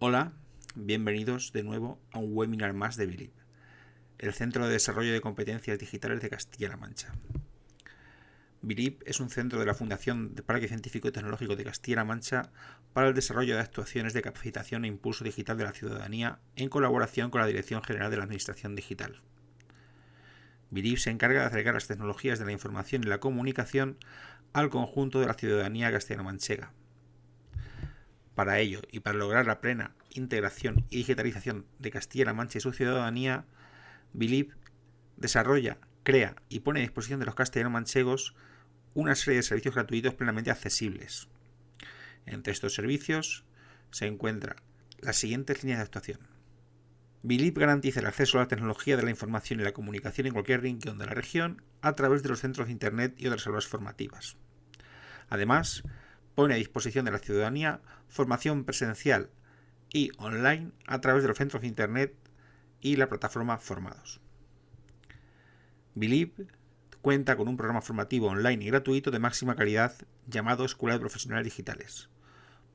Hola, bienvenidos de nuevo a un webinar más de Bilib, el Centro de Desarrollo de Competencias Digitales de Castilla-La Mancha. Bilib es un centro de la Fundación de Parque Científico y Tecnológico de Castilla-La Mancha para el desarrollo de actuaciones de capacitación e impulso digital de la ciudadanía en colaboración con la Dirección General de la Administración Digital. Bilib se encarga de acercar las tecnologías de la información y la comunicación al conjunto de la ciudadanía castellano-manchega. Para ello, y para lograr la plena integración y digitalización de Castilla-La Mancha y su ciudadanía, Bilib desarrolla, crea y pone a disposición de los castellano-manchegos una serie de servicios gratuitos plenamente accesibles. Entre estos servicios se encuentran las siguientes líneas de actuación. Bilib garantiza el acceso a la tecnología de la información y la comunicación en cualquier rincón de la región a través de los centros de Internet y otras aulas formativas. Además, pone a disposición de la ciudadanía formación presencial y online a través de los centros de Internet y la plataforma Formados. Bilib cuenta con un programa formativo online y gratuito de máxima calidad llamado Escuela de Profesionales Digitales,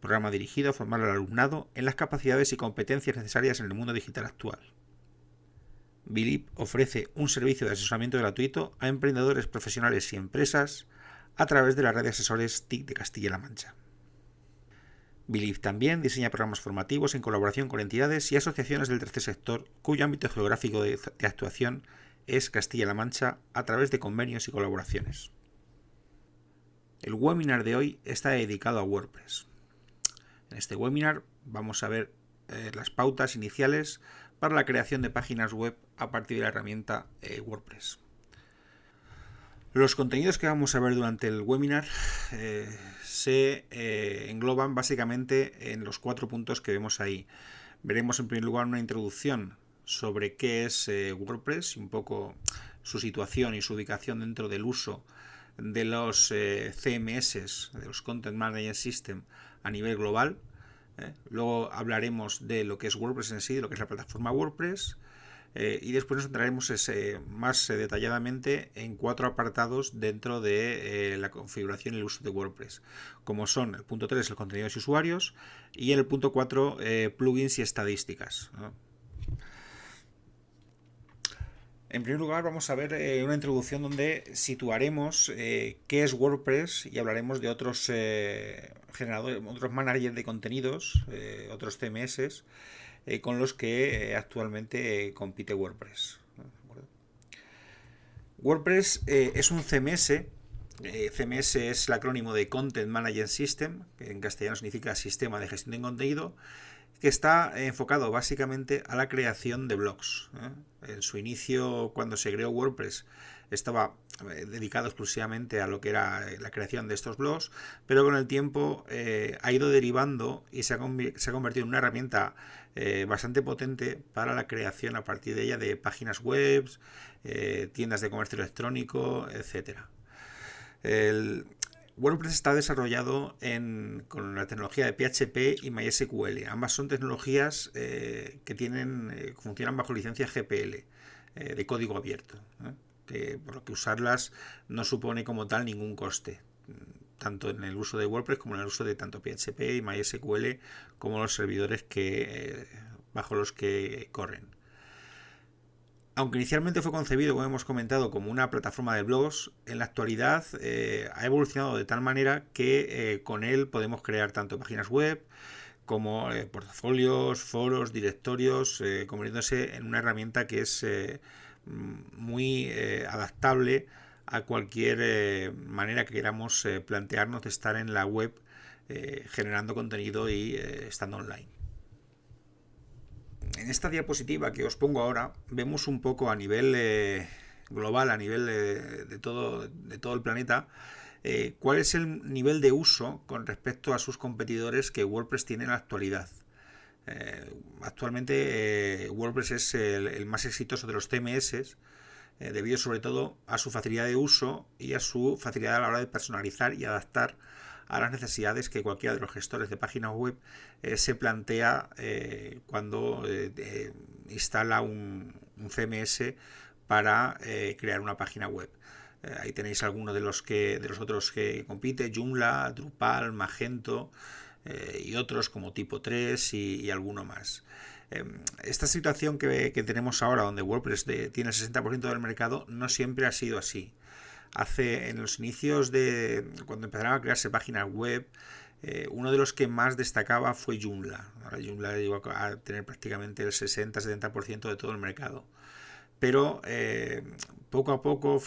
programa dirigido a formar al alumnado en las capacidades y competencias necesarias en el mundo digital actual. Bilib ofrece un servicio de asesoramiento gratuito a emprendedores profesionales y empresas a través de la red de asesores TIC de Castilla-La Mancha. Bilib también diseña programas formativos en colaboración con entidades y asociaciones del tercer sector cuyo ámbito geográfico de actuación es Castilla-La Mancha a través de convenios y colaboraciones. El webinar de hoy está dedicado a WordPress. En este webinar vamos a ver las pautas iniciales para la creación de páginas web a partir de la herramienta WordPress. Los contenidos que vamos a ver durante el webinar se engloban básicamente en los 4 puntos que vemos ahí. Veremos en primer lugar una introducción sobre qué es WordPress y un poco su situación y su ubicación dentro del uso de los CMS, de los Content Management System a nivel global. Luego hablaremos de lo que es WordPress en sí, de lo que es la plataforma WordPress. Y después nos centraremos más detalladamente en 4 apartados dentro de la configuración y el uso de WordPress, como son el punto 3, el contenido de usuarios, y en el punto 4, plugins y estadísticas, ¿no? En primer lugar vamos a ver una introducción donde situaremos qué es WordPress y hablaremos de otros generadores, otros managers de contenidos, otros CMS con los que actualmente compite WordPress. WordPress es un CMS. CMS es el acrónimo de Content Management System, que en castellano significa Sistema de Gestión de Contenido, que está enfocado básicamente a la creación de blogs. En su inicio, cuando se creó WordPress, estaba dedicado exclusivamente a lo que era la creación de estos blogs, pero con el tiempo ha ido derivando y se ha convertido en una herramienta bastante potente para la creación a partir de ella de páginas web, tiendas de comercio electrónico, etcétera. WordPress está desarrollado con la tecnología de PHP y MySQL. Ambas son tecnologías que funcionan bajo licencia GPL, de código abierto, por lo que usarlas no supone como tal ningún coste, tanto en el uso de WordPress como en el uso de tanto PHP y MySQL como los servidores bajo los que corren. Aunque inicialmente fue concebido, como hemos comentado, como una plataforma de blogs, en la actualidad ha evolucionado de tal manera que con él podemos crear tanto páginas web como portafolios, foros, directorios, convirtiéndose en una herramienta que es muy adaptable a cualquier manera que queramos plantearnos de estar en la web generando contenido y estando online. En esta diapositiva que os pongo ahora vemos un poco a nivel global, a nivel de todo el planeta, cuál es el nivel de uso con respecto a sus competidores que WordPress tiene en la actualidad. Actualmente WordPress es el más exitoso de los CMS, debido sobre todo a su facilidad de uso y a su facilidad a la hora de personalizar y adaptar a las necesidades que cualquiera de los gestores de páginas web se plantea cuando instala un CMS para crear una página web. Ahí tenéis algunos de los otros que compite: Joomla, Drupal, Magento, y otros como Tipo 3 y alguno más. Esta situación que tenemos ahora, donde WordPress tiene el 60% del mercado, no siempre ha sido así. En los inicios de cuando empezaron a crearse páginas web, uno de los que más destacaba fue Joomla. Ahora Joomla llegó a tener prácticamente el 60-70% de todo el mercado. Pero poco a poco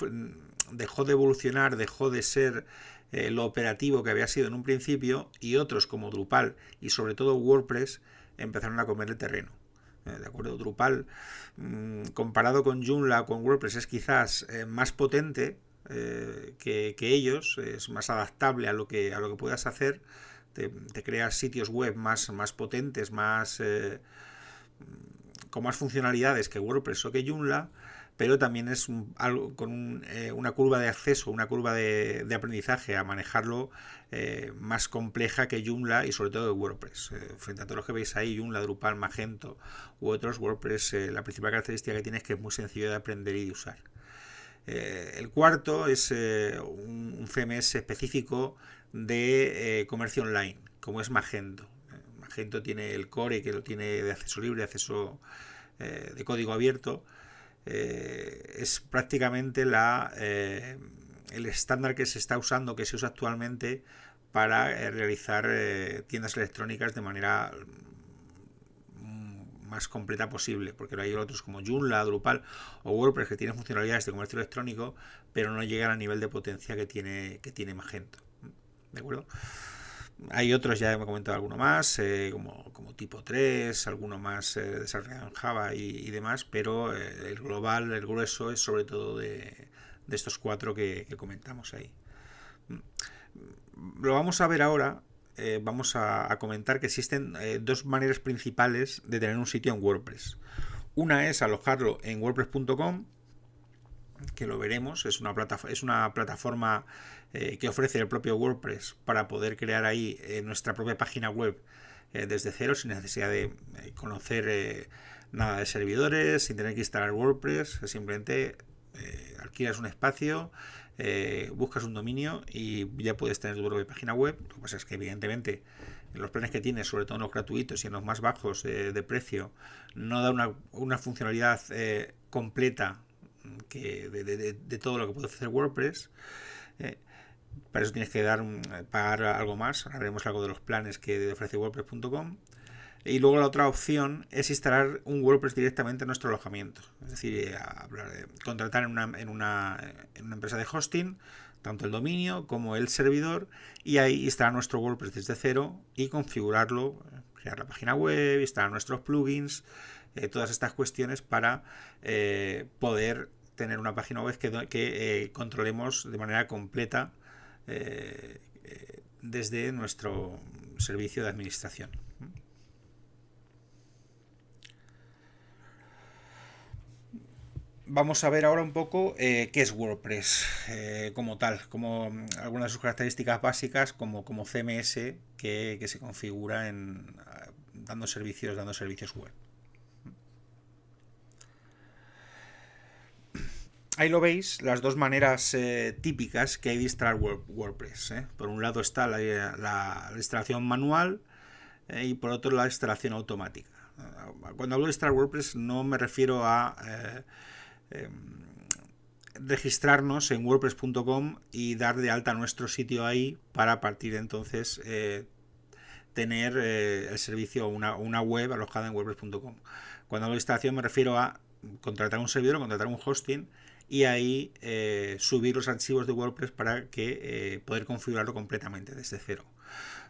dejó de evolucionar, dejó de ser lo operativo que había sido en un principio, y otros como Drupal y sobre todo WordPress empezaron a comer el terreno. ¿De acuerdo? Drupal, comparado con Joomla, con WordPress, es quizás más potente que ellos, es más adaptable a lo que puedas hacer, te creas sitios web más potentes, con más funcionalidades que WordPress o que Joomla, pero también es algo con una curva de acceso, una curva de aprendizaje a manejarlo más compleja que Joomla y sobre todo de WordPress. Frente a todos los que veis ahí, Joomla, Drupal, Magento u otros, WordPress, la principal característica que tiene es que es muy sencillo de aprender y de usar. El cuarto es un CMS específico de comercio online, como es Magento. Magento tiene el core, que lo tiene de acceso libre, acceso de código abierto. Es prácticamente el estándar que se está usando, que se usa actualmente para realizar tiendas electrónicas de manera más completa posible, porque hay otros como Joomla, Drupal o WordPress que tienen funcionalidades de comercio electrónico, pero no llegan al nivel de potencia que tiene Magento. ¿De acuerdo? Hay otros, ya me he comentado alguno más, como Tipo 3, alguno más desarrollado en Java y demás, pero el global, el grueso es sobre todo de estos cuatro que comentamos ahí. Lo vamos a ver ahora. Vamos a comentar que existen dos maneras principales de tener un sitio en WordPress. Una es alojarlo en wordpress.com, que lo veremos, es una plataforma que ofrece el propio WordPress para poder crear ahí nuestra propia página web desde cero, sin necesidad de conocer nada de servidores, sin tener que instalar WordPress. Simplemente alquilas un espacio, buscas un dominio y ya puedes tener tu propia página web. Lo que pasa es que evidentemente en los planes que tienes, sobre todo en los gratuitos y en los más bajos de precio, no da una funcionalidad completa de todo lo que puede hacer WordPress. Para eso tienes que pagar algo más. Ahora veremos algo de los planes que ofrece WordPress.com. Y luego la otra opción es instalar un WordPress directamente en nuestro alojamiento. Es decir, contratar en una empresa de hosting tanto el dominio como el servidor, y ahí instalar nuestro WordPress desde cero y configurarlo, crear la página web, instalar nuestros plugins, todas estas cuestiones para poder tener una página web que controlemos de manera completa desde nuestro servicio de administración. Vamos a ver ahora un poco qué es WordPress como tal, como algunas de sus características básicas como CMS que se configura dando servicios web. Ahí lo veis, las dos maneras típicas que hay de instalar WordPress. Por un lado está la instalación manual y por otro la instalación automática. Cuando hablo de instalar WordPress no me refiero a registrarnos en wordpress.com y dar de alta nuestro sitio ahí para a partir de entonces tener el servicio, una web alojada en wordpress.com. Cuando hablo de instalación me refiero a contratar un servidor, contratar un hosting y ahí subir los archivos de WordPress para que poder configurarlo completamente desde cero.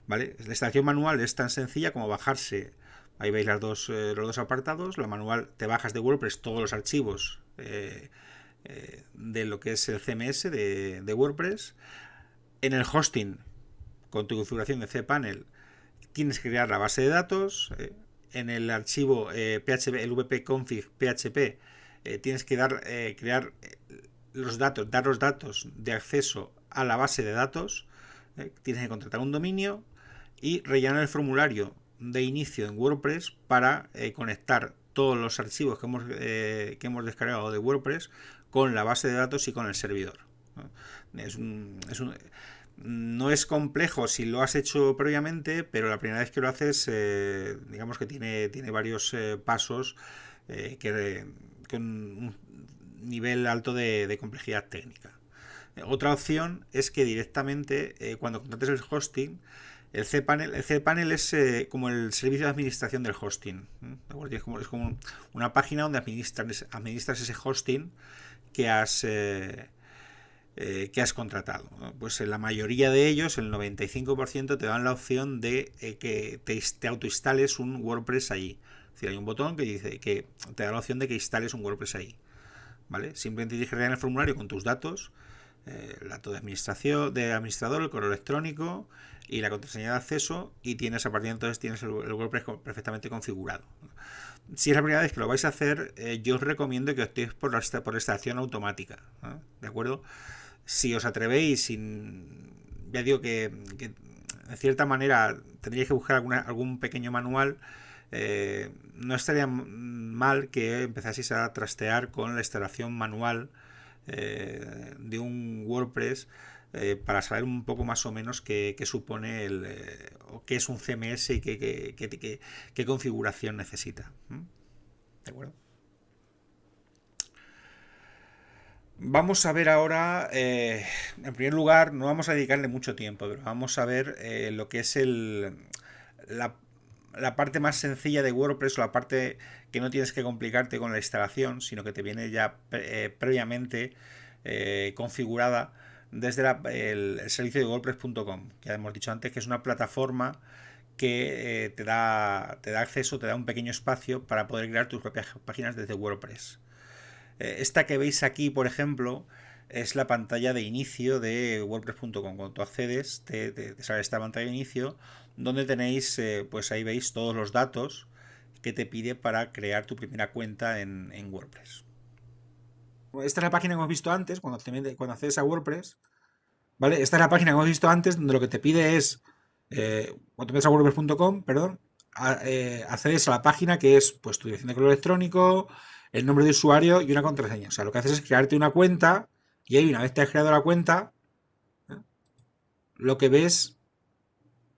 ¿Vale? La instalación manual es tan sencilla como bajarse. Ahí veis los dos apartados. La manual, te bajas de WordPress todos los archivos de lo que es el CMS de WordPress. En el hosting, con tu configuración de cPanel, tienes que crear la base de datos. En el archivo PHP, el wp-config PHP, tienes que crear dar los datos de acceso a la base de datos. Tienes que contratar un dominio y rellenar el formulario de inicio en WordPress para conectar todos los archivos que hemos descargado de WordPress con la base de datos y con el servidor. No es complejo si lo has hecho previamente, pero la primera vez que lo haces, digamos que tiene varios pasos con un nivel alto de complejidad técnica. Otra opción es que directamente, cuando contrates el hosting, el cPanel es como el servicio de administración del hosting. Es como una página donde administras ese hosting que has contratado. Pues en la mayoría de ellos, el 95%, te dan la opción de que te autoinstales un WordPress allí. Es decir, hay un botón que dice que te da la opción de que instales un WordPress ahí. ¿Vale? Simplemente tienes que rellenar el formulario con tus datos, el dato de administrador, el correo electrónico y la contraseña de acceso, y a partir de entonces tienes el WordPress perfectamente configurado. Si es la primera vez que lo vais a hacer, yo os recomiendo que optéis por la instalación automática, ¿de acuerdo? Si os atrevéis, ya digo que de cierta manera tendríais que buscar algún pequeño manual. No estaría mal que empezaseis a trastear con la instalación manual de un WordPress, para saber un poco más o menos qué supone o qué es un CMS y qué configuración necesita. ¿De acuerdo? Vamos a ver ahora, en primer lugar, no vamos a dedicarle mucho tiempo, pero vamos a ver lo que es la parte más sencilla de WordPress, o la parte que no tienes que complicarte con la instalación, sino que te viene ya previamente configurada desde el servicio de WordPress.com, que ya hemos dicho antes que es una plataforma que te da acceso, te da un pequeño espacio para poder crear tus propias páginas desde WordPress. Esta que veis aquí, por ejemplo, es la pantalla de inicio de WordPress.com. Cuando tú accedes, te sale esta pantalla de inicio, donde tenéis, pues ahí veis todos los datos que te pide para crear tu primera cuenta en WordPress. Esta es la página que hemos visto antes, cuando accedes a WordPress. ¿Vale? Esta es la página que hemos visto antes, donde lo que te pide es, cuando metes a WordPress.com, perdón, accedes a la página que es, pues, tu dirección de correo electrónico, el nombre de usuario y una contraseña. O sea, lo que haces es crearte una cuenta, y ahí, una vez te has creado la cuenta, lo que ves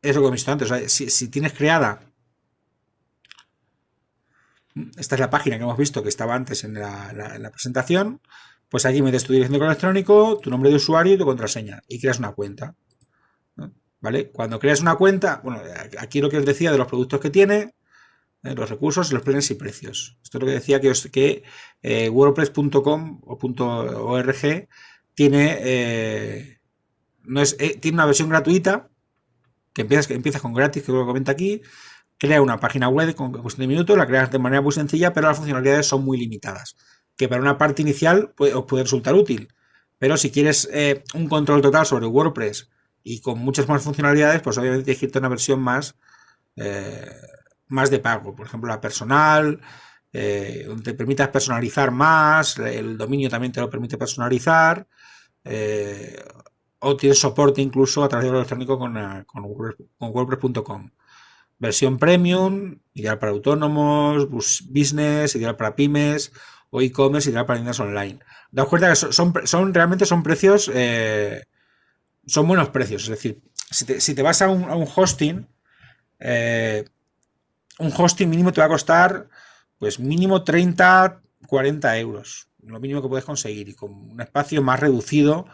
es lo que hemos visto antes. O sea, si tienes creada, esta es la página que hemos visto que estaba antes en la presentación, pues aquí metes tu dirección de correo electrónico, tu nombre de usuario y tu contraseña, y creas una cuenta. ¿Vale? Cuando creas una cuenta, bueno, aquí lo que os decía de los productos que tiene, los recursos, los planes y precios. Esto es lo que decía que WordPress.com o .org tiene, tiene una versión gratuita que empiezas con gratis, que lo comenta aquí. Crea una página web con cuestión de minutos, la creas de manera muy sencilla, pero las funcionalidades son muy limitadas, que para una parte inicial os puede resultar útil. Pero si quieres un control total sobre WordPress y con muchas más funcionalidades, pues obviamente tienes que irte a una versión más de pago. Por ejemplo, la personal, donde te permitas personalizar más, el dominio también te lo permite personalizar, o tienes soporte incluso a través de correo electrónico con WordPress.com. Versión premium, ideal para autónomos, business, ideal para pymes, o e-commerce, ideal para tiendas online. Daos cuenta que realmente son precios, son buenos precios. Es decir, si te vas a un hosting, un hosting mínimo te va a costar, pues mínimo 30, 40 euros. Lo mínimo que puedes conseguir, y con un espacio más reducido,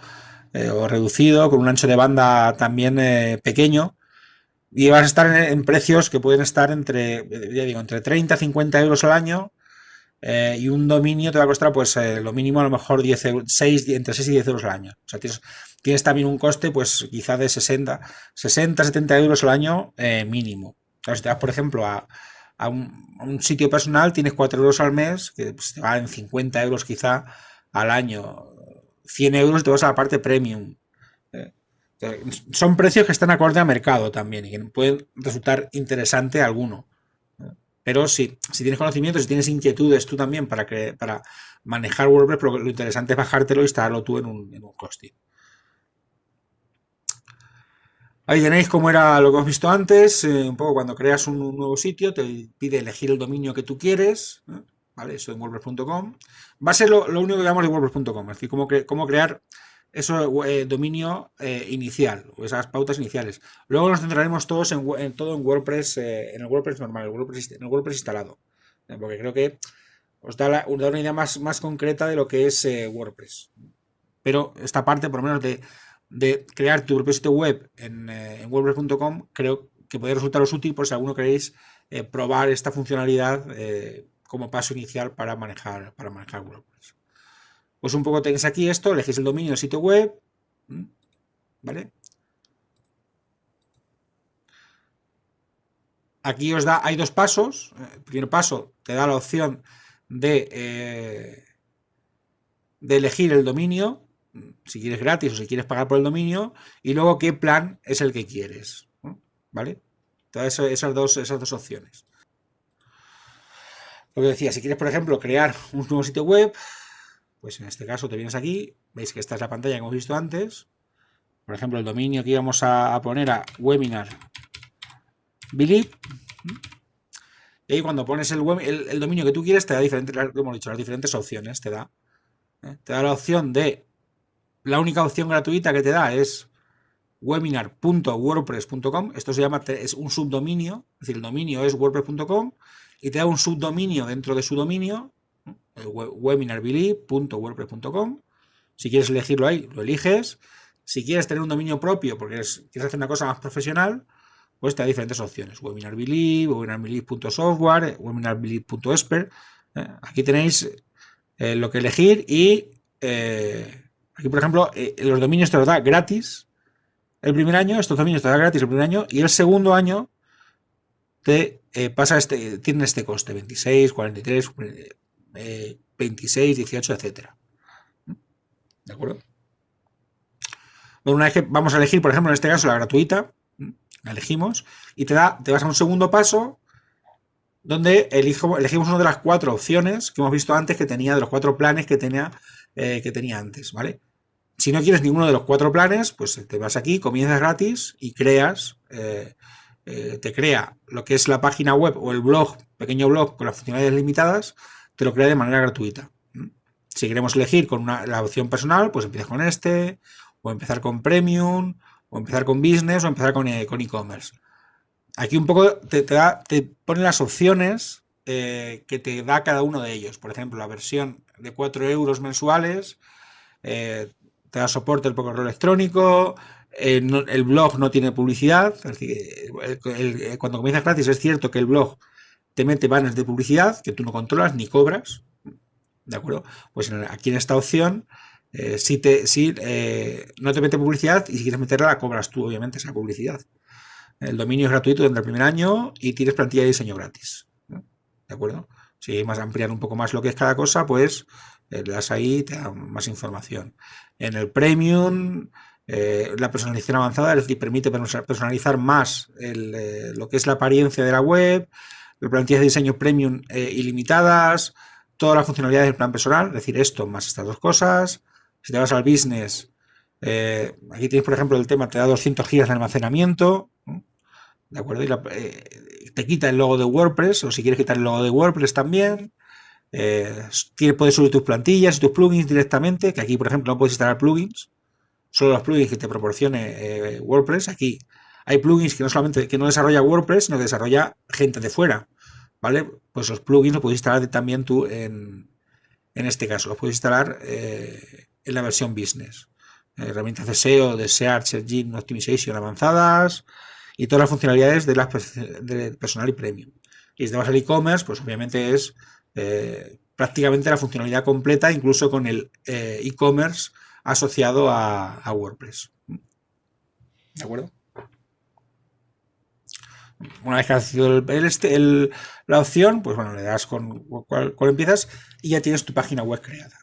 con un ancho de banda también pequeño. Y vas a estar en precios que pueden estar entre 30 y 50 euros al año, y un dominio te va a costar, pues, lo mínimo a lo mejor 10 euros, entre 6 y 10 euros al año. O sea, tienes también un coste, pues, quizá de 60, 70 euros al año mínimo. Claro, si te vas, por ejemplo, a un sitio personal, tienes 4 euros al mes, que pues, te valen 50 euros quizá al año. 100 euros te vas a la parte premium. Son precios que están acorde a mercado también, y que pueden resultar interesante alguno. Pero si tienes conocimientos, si tienes inquietudes tú también para manejar WordPress, pero lo interesante es bajártelo e instalarlo tú en un hosting. Ahí tenéis cómo era lo que hemos visto antes. Un poco cuando creas un nuevo sitio, te pide elegir el dominio que tú quieres. ¿Vale? Eso en WordPress.com. Va a ser lo único que veamos de WordPress.com. Es decir, cómo crear eso dominio inicial, o esas pautas iniciales. Luego nos centraremos todos en todo en WordPress, en el WordPress normal, en el WordPress instalado. Porque creo que os da una idea más concreta de lo que es WordPress. Pero esta parte, por lo menos, de crear tu propio sitio web en WordPress.com, creo que podría resultaros útil por si alguno queréis probar esta funcionalidad como paso inicial para manejar WordPress. Pues un poco tenéis aquí esto, elegís el dominio del sitio web, ¿vale? Aquí hay dos pasos. El primer paso te da la opción de elegir el dominio, si quieres gratis o si quieres pagar por el dominio, y luego qué plan es el que quieres, ¿vale? Todas esas dos opciones. Lo que decía, si quieres, por ejemplo, crear un nuevo sitio web, pues en este caso te vienes aquí, veis que esta es la pantalla que hemos visto antes. Por ejemplo, el dominio que íbamos a poner a Webinar Believe. Y ahí cuando pones el dominio que tú quieres, te da diferentes, como hemos dicho, las diferentes opciones. Te da la opción de, la única opción gratuita que te da es webinar.wordpress.com. Esto se llama, es un subdominio, es decir, el dominio es wordpress.com y te da un subdominio dentro de su dominio, webinarbelieve.wordpress.com. Si quieres elegirlo ahí, lo eliges. Si quieres tener un dominio propio porque quieres hacer una cosa más profesional, pues te da diferentes opciones. Webinar Believe, webinarbelieve.software, webinarbelieve.expert. Aquí tenéis lo que elegir y aquí, por ejemplo, los dominios te los da gratis el primer año, estos dominios te da gratis el primer año y el segundo año te tiene este coste, 26, 43, 26, 18, etcétera. ¿De acuerdo? Bueno, una vez que vamos a elegir, por ejemplo, en este caso la gratuita, la elegimos y te vas a un segundo paso donde elegimos una de las 4 opciones que hemos visto antes que tenía, de los 4 planes que tenía antes, ¿vale? Si no quieres ninguno de los 4 planes, pues te vas aquí, comienzas gratis y creas, te crea lo que es la página web o el blog, pequeño blog con las funcionalidades limitadas, te lo crea de manera gratuita. Si queremos elegir con la opción personal, pues empiezas con este, o empezar con Premium, o empezar con Business, o empezar con e-commerce. Aquí un poco te pone las opciones que te da cada uno de ellos. Por ejemplo, la versión de 4 euros mensuales te da soporte al correo electrónico, el blog no tiene publicidad. Es decir, cuando comienzas gratis es cierto que el blog te mete banners de publicidad que tú no controlas ni cobras. ¿De acuerdo? Pues aquí en esta opción no te mete publicidad y si quieres meterla la cobras tú, obviamente, esa publicidad. El dominio es gratuito durante el primer año y tienes plantilla de diseño gratis. ¿De acuerdo? Si vas a ampliar un poco más lo que es cada cosa, pues le das ahí y te da más información. En el Premium, la personalización avanzada, es decir, permite personalizar más lo que es la apariencia de la web, plantillas de diseño Premium ilimitadas, todas las funcionalidades del plan personal, es decir, esto más estas dos cosas. Si te vas al Business, aquí tienes, por ejemplo, el tema, te da 200 GB de almacenamiento, ¿de acuerdo? Y te quita el logo de WordPress, o si quieres quitar el logo de WordPress también. Puedes subir tus plantillas y tus plugins directamente, que aquí, por ejemplo, no puedes instalar plugins, solo los plugins que te proporcione WordPress. Aquí hay plugins que no desarrolla WordPress, sino que desarrolla gente de fuera, ¿vale? Pues los plugins los puedes instalar también tú en este caso, los puedes instalar en la versión Business. Herramientas de SEO, de Search Engine Optimization avanzadas y todas las funcionalidades de personal y premium. Y si te vas al e-commerce, pues obviamente es prácticamente la funcionalidad completa, incluso con el e-commerce asociado a WordPress. ¿De acuerdo? Una vez que has sido la opción, pues bueno, le das con cuál empiezas y ya tienes tu página web creada.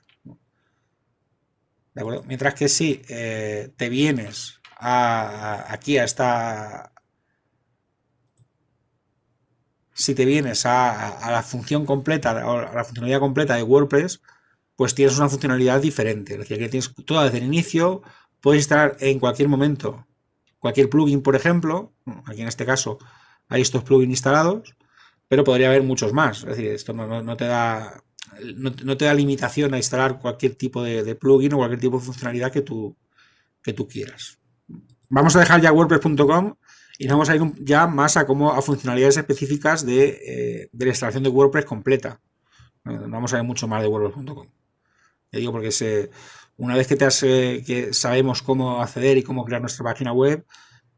¿De acuerdo? Mientras que si te vienes aquí a esta... Si te vienes a la función completa, a la funcionalidad completa de WordPress, pues tienes una funcionalidad diferente. Es decir, que tienes toda desde el inicio, puedes instalar en cualquier momento cualquier plugin, por ejemplo. Aquí en este caso hay estos plugins instalados, pero podría haber muchos más. Es decir, esto no te da no te da limitación a instalar cualquier tipo de plugin o cualquier tipo de funcionalidad que tú quieras. Vamos a dejar ya WordPress.com y vamos a ir ya más a funcionalidades específicas de la instalación de WordPress completa. No vamos a ver mucho más de WordPress.com. Te digo porque una vez que sabemos cómo acceder y cómo crear nuestra página web,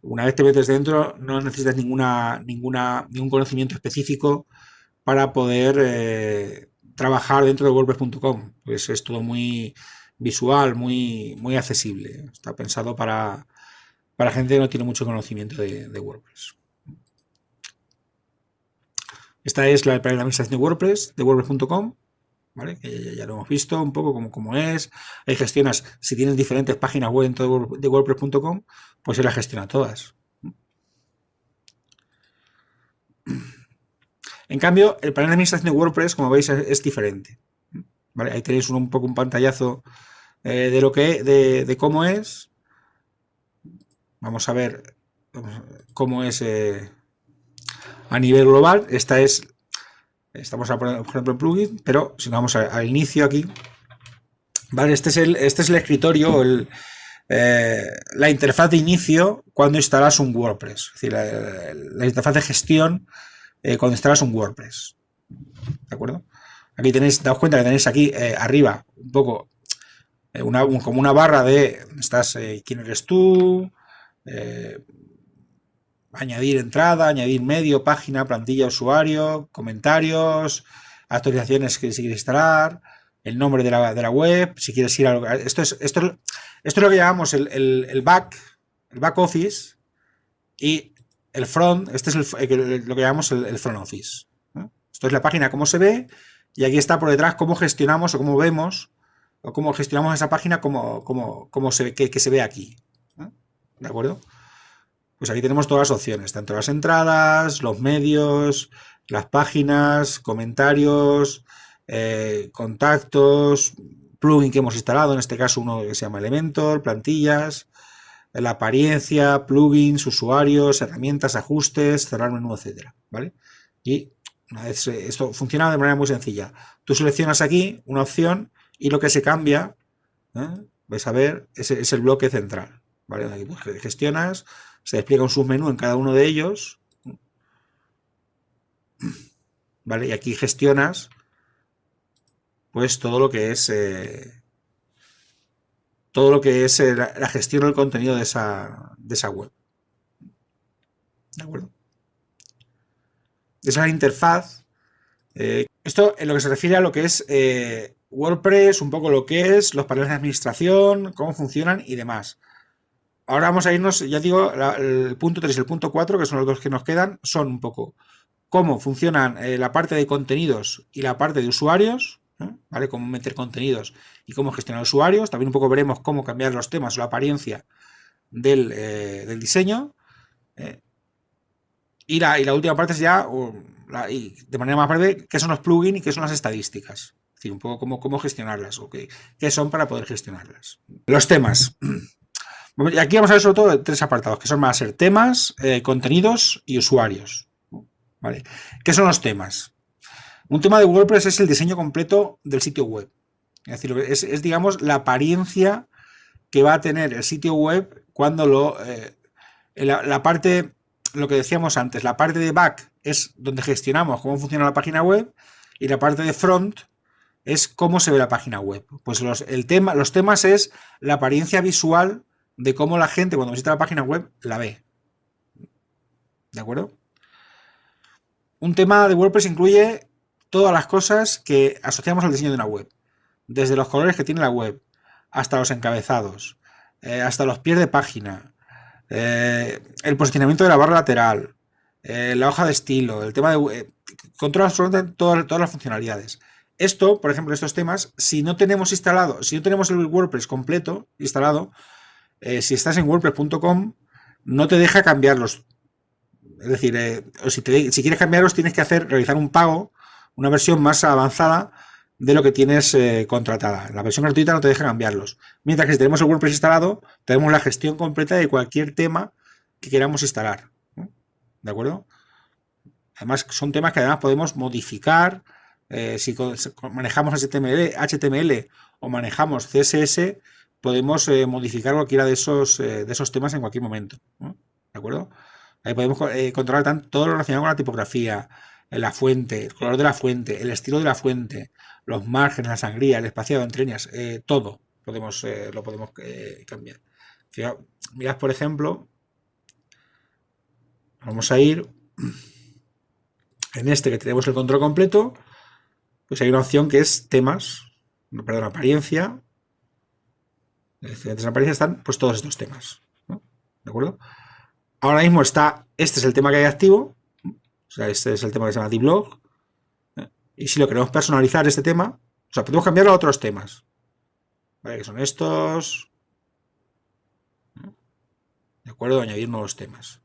una vez te metes dentro, no necesitas ningún conocimiento específico para poder trabajar dentro de WordPress.com. Pues es todo muy visual, muy accesible. Está pensado para gente que no tiene mucho conocimiento de WordPress. Esta es la panel de administración de WordPress, de WordPress.com. ¿Vale? Que ya lo hemos visto un poco cómo es. Ahí gestionas, si tienes diferentes páginas web dentro de WordPress.com, pues él las gestiona todas. En cambio, el panel de administración de WordPress, como veis, es diferente. ¿Vale? Ahí tenéis un poco un pantallazo de cómo es. Vamos a ver cómo es a nivel global. Estamos por ejemplo en plugin, pero si vamos al inicio aquí, ¿vale? Este es el escritorio, la interfaz de inicio cuando instalas un WordPress. Es decir, la interfaz de gestión cuando instalas un WordPress. ¿De acuerdo? Aquí tenéis, daos cuenta que tenéis aquí arriba un poco como una barra de quién eres tú, añadir entrada, añadir medio, página, plantilla, usuario, comentarios, actualizaciones que si quieres instalar, el nombre de la web, si quieres ir a... Esto es lo que llamamos el back office, y el front, este es lo que llamamos el front office. Esto es la página, cómo se ve, y aquí está por detrás cómo gestionamos o cómo vemos, o cómo gestionamos esa página que se ve aquí. ¿De acuerdo? Pues aquí tenemos todas las opciones, tanto las entradas, los medios, las páginas, comentarios, contactos, plugin que hemos instalado, en este caso uno que se llama Elementor, plantillas, la apariencia, plugins, usuarios, herramientas, ajustes, cerrar menú, etcétera, ¿vale? Y una vez esto funciona de manera muy sencilla. Tú seleccionas aquí una opción y lo que se cambia, vais a ver, es el bloque central, ¿vale? Aquí pues gestionas, se despliega un submenú en cada uno de ellos, ¿vale? Y aquí gestionas pues todo lo que es la gestión del contenido de esa web. ¿De acuerdo? Esa es la interfaz. Esto en lo que se refiere a lo que es WordPress, un poco lo que es, los paneles de administración, cómo funcionan y demás. Ahora vamos a irnos, ya digo, el punto 3 y el punto 4, que son los dos que nos quedan, son un poco cómo funcionan la parte de contenidos y la parte de usuarios, ¿vale? Cómo meter contenidos y cómo gestionar usuarios. También un poco veremos cómo cambiar los temas o la apariencia del diseño. Y la última parte es ya, de manera más breve, qué son los plugins y qué son las estadísticas. Es decir, un poco cómo gestionarlas o qué son para poder gestionarlas. Los temas. Y aquí vamos a ver sobre todo 3 apartados, que van a ser temas, contenidos y usuarios. ¿Vale? ¿Qué son los temas? Un tema de WordPress es el diseño completo del sitio web. Es decir, es digamos, la apariencia que va a tener el sitio web cuando la parte, lo que decíamos antes, la parte de back es donde gestionamos cómo funciona la página web, y la parte de front es cómo se ve la página web. Pues los temas es la apariencia visual de cómo la gente cuando visita la página web la ve. ¿De acuerdo? Un tema de WordPress incluye todas las cosas que asociamos al diseño de una web. Desde los colores que tiene la web, hasta los encabezados, hasta los pies de página, el posicionamiento de la barra lateral, la hoja de estilo, el tema de... controla todas las funcionalidades. Esto, por ejemplo, estos temas, si no tenemos el WordPress completo instalado, si estás en WordPress.com, no te deja cambiarlos. Es decir, si quieres cambiarlos, tienes que realizar un pago, una versión más avanzada de lo que tienes contratada. La versión gratuita no te deja cambiarlos. Mientras que si tenemos el WordPress instalado, tenemos la gestión completa de cualquier tema que queramos instalar. ¿De acuerdo? Además, son temas que además podemos modificar Si manejamos HTML o manejamos CSS, podemos modificar cualquiera de esos temas en cualquier momento, ¿no? ¿De acuerdo? Ahí podemos controlar todo lo relacionado con la tipografía, la fuente, el color de la fuente, el estilo de la fuente, los márgenes, la sangría, el espaciado entre líneas, todo lo podemos cambiar. Fijaos, mirad, por ejemplo, vamos a ir en este que tenemos el control completo, pues hay una opción que es temas, perdón, apariencia. En diferentes apariencias están pues todos estos temas, ¿no? ¿De acuerdo? Ahora mismo este es el tema que hay activo, o sea, este es el tema que se llama dblog, y si lo queremos personalizar este tema, o sea, podemos cambiarlo a otros temas, ¿vale? Que son estos, ¿de acuerdo? Añadir nuevos temas.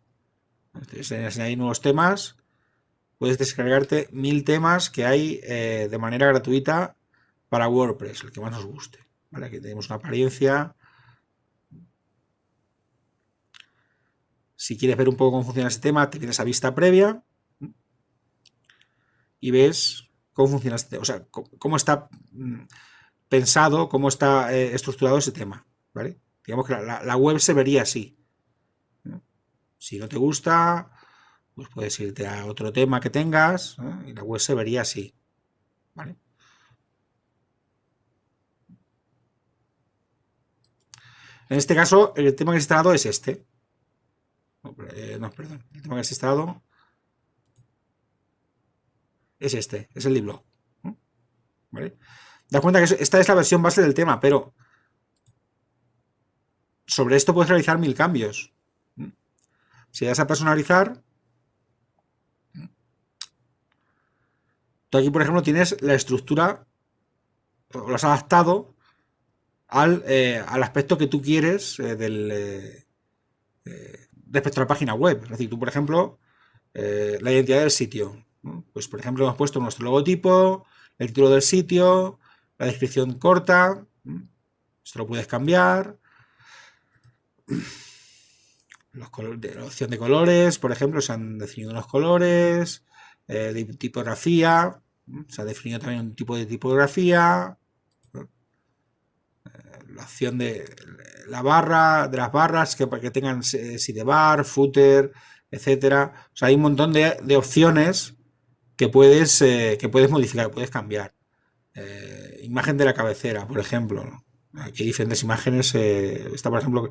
Entonces, en añadir nuevos temas, puedes descargarte 1000 temas que hay de manera gratuita para WordPress, el que más nos guste, ¿vale? Aquí tenemos una apariencia. Si quieres ver un poco cómo funciona este tema, te vienes a vista previa y ves cómo funciona o sea, cómo está pensado, cómo está estructurado ese tema, ¿vale? Digamos que la web se vería así, ¿no? Si no te gusta, pues puedes irte a otro tema que tengas, ¿no? Y la web se vería así, ¿vale? En este caso, el tema que he instalado es este. No, perdón. El tema que he instalado es este, es el dblog, ¿no? ¿Vale? Da cuenta que esta es la versión base del tema, pero sobre esto puedes realizar 1000 cambios. Si das a personalizar, tú aquí, por ejemplo, tienes la estructura, o lo has adaptado al aspecto que tú quieres respecto a la página web. Es decir, tú, por ejemplo, la identidad del sitio, ¿no? Pues, por ejemplo, hemos puesto nuestro logotipo, el título del sitio, la descripción corta, ¿no? Esto lo puedes cambiar. La opción de colores, por ejemplo, se han definido unos colores, de tipografía, se ha definido también un tipo de tipografía, la opción de las barras que tengan sidebar, footer, etcétera. O sea, hay un montón de opciones que puedes modificar, puedes cambiar. Imagen de la cabecera, por ejemplo, ¿no? Aquí hay diferentes imágenes. Está, por ejemplo,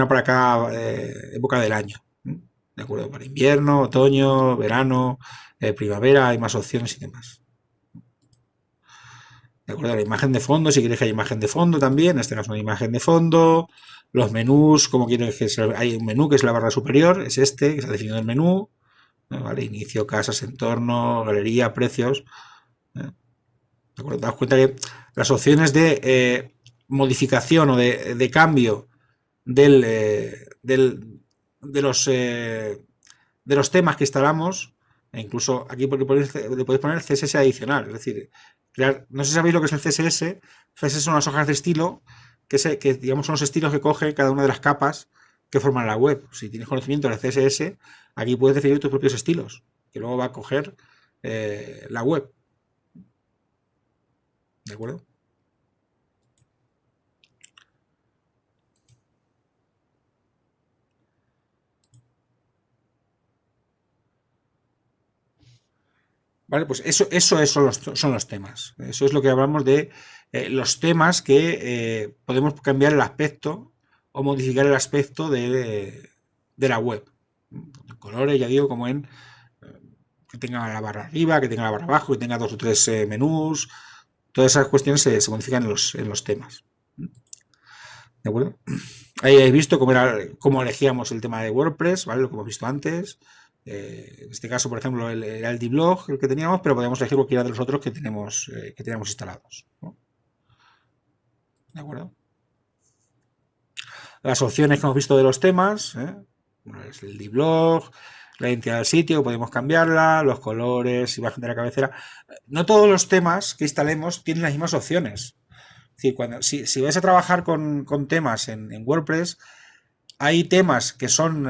para cada época del año, ¿no? De acuerdo, para invierno, otoño, verano, primavera, hay más opciones y demás. De acuerdo, la imagen de fondo, si quieres que haya imagen de fondo también, en este caso una imagen de fondo. Los menús, como quieres que sea, hay un menú que es la barra superior, es este, que se ha definido el menú, ¿no? ¿Vale? Inicio, casas, entorno, galería, precios. ¿De acuerdo? Te das cuenta que las opciones de modificación o de cambio de los temas que instalamos, e incluso aquí le podéis poner CSS adicional, es decir, no sé si sabéis lo que es el CSS. CSS son las hojas de estilo que digamos son los estilos que coge cada una de las capas que forman la web. Si tienes conocimiento del CSS, aquí puedes definir tus propios estilos, que luego va a coger la web. ¿De acuerdo? Vale, pues eso son los temas. Eso es lo que hablamos de los temas que podemos cambiar el aspecto o modificar el aspecto de la web. Colores, ya digo, como en que tenga la barra arriba, que tenga la barra abajo, que tenga 2 o 3 menús. Todas esas cuestiones se modifican en los temas. ¿De acuerdo? Ahí habéis visto cómo elegíamos el tema de WordPress, ¿vale? Lo que hemos visto antes. En este caso, por ejemplo, era el dblog el que teníamos, pero podemos elegir cualquiera de los otros que tenemos instalados, ¿no? ¿De acuerdo? Las opciones que hemos visto de los temas, es el dblog, la identidad del sitio, podemos cambiarla, los colores, imagen de la cabecera. No todos los temas que instalemos tienen las mismas opciones. Es decir, si vais a trabajar con temas en WordPress, hay temas que son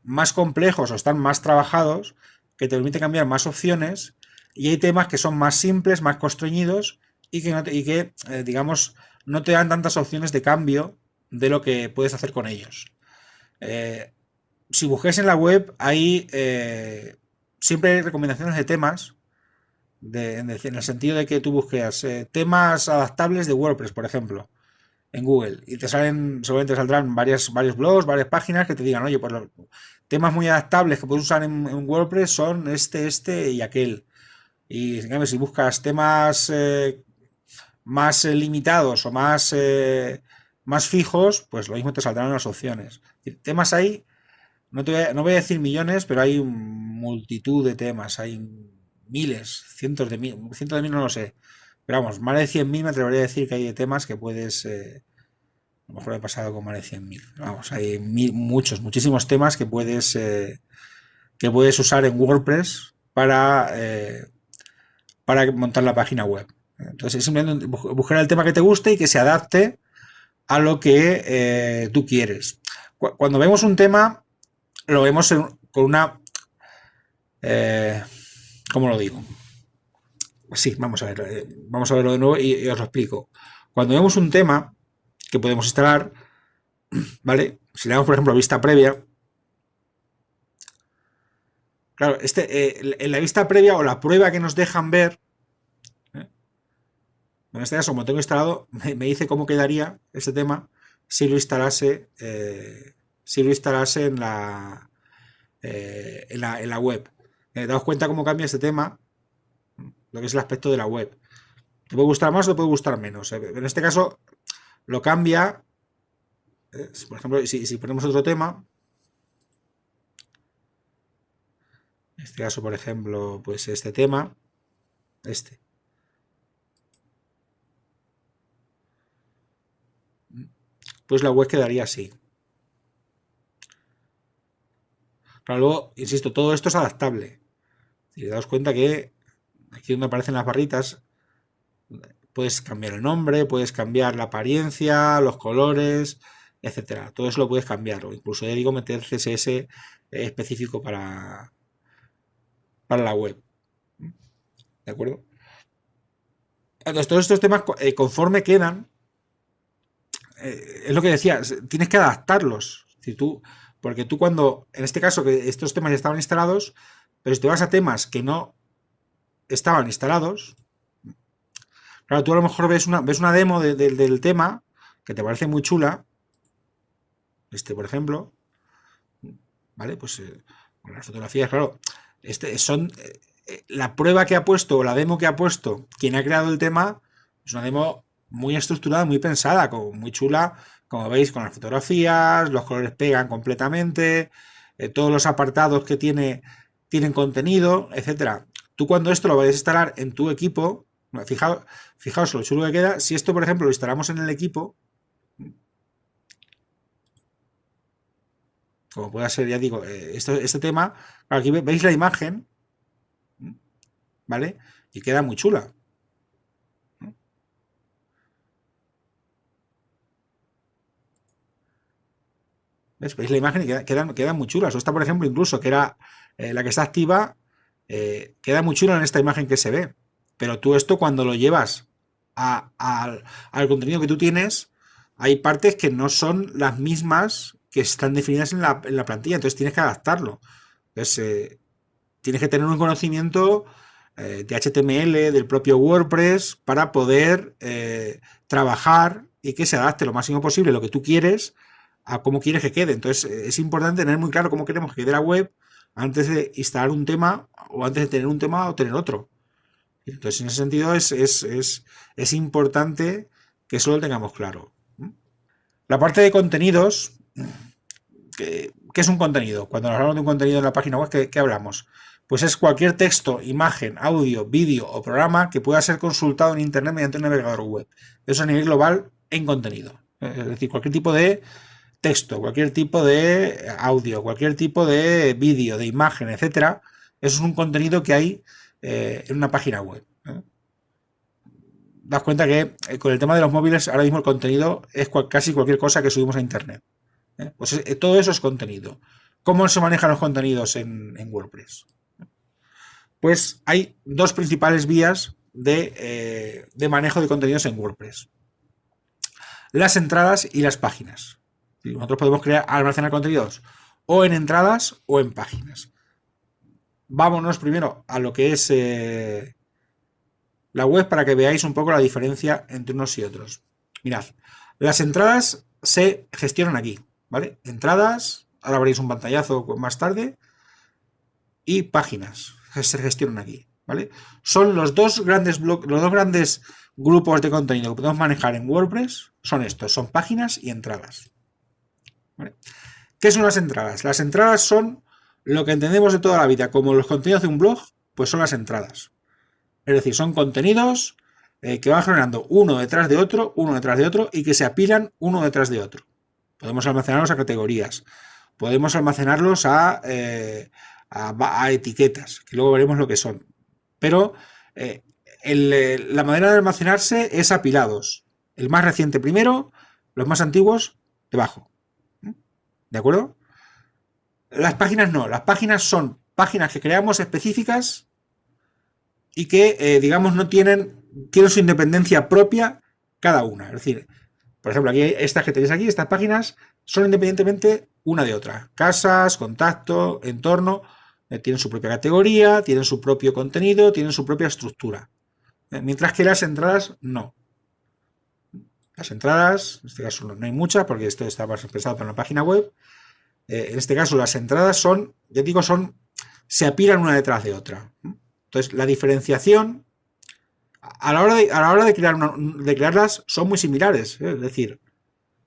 más complejos o están más trabajados, que te permiten cambiar más opciones, y hay temas que son más simples, más constreñidos y que digamos, no te dan tantas opciones de cambio de lo que puedes hacer con ellos. Si busquéis en la web, hay siempre recomendaciones de temas, en el sentido de que tú busques temas adaptables de WordPress, por ejemplo, en Google, y seguramente te saldrán varios blogs, varias páginas que te digan, oye, pues los temas muy adaptables que puedes usar en WordPress son este y aquel. Y en cambio, si buscas temas más limitados o más fijos, pues lo mismo te saldrán las opciones. Temas hay, no voy a decir millones, pero hay multitud de temas, hay miles, cientos de mil no lo sé. Pero vamos, más de 100.000 me atrevería a decir que hay de temas que puedes... a lo mejor he pasado con más de 100.000. Vamos, hay muchísimos temas que puedes usar en WordPress para montar la página web. Entonces, simplemente buscar el tema que te guste y que se adapte a lo que tú quieres. Cuando vemos un tema, lo vemos con una... ¿cómo lo digo? Sí, vamos a verlo de nuevo y os lo explico. Cuando vemos un tema que podemos instalar, ¿vale? Si le damos, por ejemplo, vista previa, claro, en la vista previa o la prueba que nos dejan ver, en este caso, como tengo instalado, me dice cómo quedaría este tema si lo instalase en la web. Daos cuenta cómo cambia este tema, lo que es el aspecto de la web. Te puede gustar más o te puede gustar menos. En este caso, lo cambia. Por ejemplo, si ponemos otro tema, en este caso, por ejemplo, pues este tema, pues la web quedaría así. Pero luego, insisto, todo esto es adaptable. Y daos cuenta que aquí donde aparecen las barritas, puedes cambiar el nombre, puedes cambiar la apariencia, los colores, etcétera. Todo eso lo puedes cambiar, o incluso, ya digo, meter CSS específico para la web. ¿De acuerdo? Entonces, todos estos temas, conforme quedan, es lo que decía, tienes que adaptarlos. Porque tú cuando, en este caso, que estos temas ya estaban instalados, pero si te vas a temas que no estaban instalados, claro, tú a lo mejor ves una demo del tema que te parece muy chula, por ejemplo, ¿vale? Pues con las fotografías, claro, son la prueba que ha puesto o la demo que ha puesto quien ha creado el tema es una demo muy estructurada, muy pensada, muy chula, como veis, con las fotografías, los colores pegan completamente, todos los apartados que tienen contenido, etcétera. Tú cuando esto lo vayas a instalar en tu equipo, fijaos lo chulo que queda. Si esto, por ejemplo, lo instalamos en el equipo, como pueda ser, ya digo, este tema, aquí veis la imagen, ¿vale? Y queda muy chula. ¿Veis la imagen? Y quedan muy chulas. O esta, por ejemplo, incluso, que era la que está activa, queda muy chula en esta imagen que se ve. Pero tú esto, cuando lo llevas al contenido que tú tienes, hay partes que no son las mismas que están definidas en la plantilla. Entonces tienes que adaptarlo. Entonces tienes que tener un conocimiento de HTML, del propio WordPress, para poder trabajar y que se adapte lo máximo posible lo que tú quieres a cómo quieres que quede. Entonces es importante tener muy claro cómo queremos que quede la web antes de instalar un tema o antes de tener un tema o tener otro. Entonces, en ese sentido es importante que eso lo tengamos claro. La parte de contenidos, ¿qué es un contenido? Cuando hablamos de un contenido en la página web, ¿qué hablamos? Pues es cualquier texto, imagen, audio, vídeo o programa que pueda ser consultado en Internet mediante un navegador web. Eso a nivel global en contenido. Es decir, cualquier tipo de texto, cualquier tipo de audio, cualquier tipo de vídeo, de imagen, etcétera. Eso es un contenido que hay en una página web. Das cuenta que con el tema de los móviles ahora mismo el contenido es casi cualquier cosa que subimos a internet. Pues todo eso es contenido. ¿Cómo se manejan los contenidos en WordPress? pues hay dos principales vías de manejo de contenidos en WordPress: las entradas y las páginas. Nosotros podemos almacenar contenidos o en entradas o en páginas. Vámonos primero a lo que es la web para que veáis un poco la diferencia entre unos y otros. Mirad, las entradas se gestionan aquí, ¿vale? Entradas, ahora veréis un pantallazo más tarde, y páginas que se gestionan aquí, ¿vale? Son los dos grandes grupos de contenido que podemos manejar en WordPress, son estos, son páginas y entradas, ¿vale? ¿Qué son las entradas? Las entradas son lo que entendemos de toda la vida como los contenidos de un blog, pues son las entradas. Es decir, son contenidos que van generando uno detrás de otro y que se apilan uno detrás de otro. Podemos almacenarlos a categorías, podemos almacenarlos a etiquetas, que luego veremos lo que son. Pero la manera de almacenarse es apilados. El más reciente primero, los más antiguos debajo. ¿De acuerdo? Las páginas no, las páginas son páginas que creamos específicas y que, digamos, no tienen su independencia propia cada una. Es decir, por ejemplo, aquí estas que tenéis aquí, estas páginas son independientemente una de otra. Casas, contacto, entorno, tienen su propia categoría, tienen su propio contenido, tienen su propia estructura. Mientras que las entradas no. Las entradas, en este caso no hay muchas porque esto está más pensado para una página web. En este caso las entradas son, ya digo, se apilan una detrás de otra. Entonces la diferenciación a la hora de crearlas son muy similares. Es decir,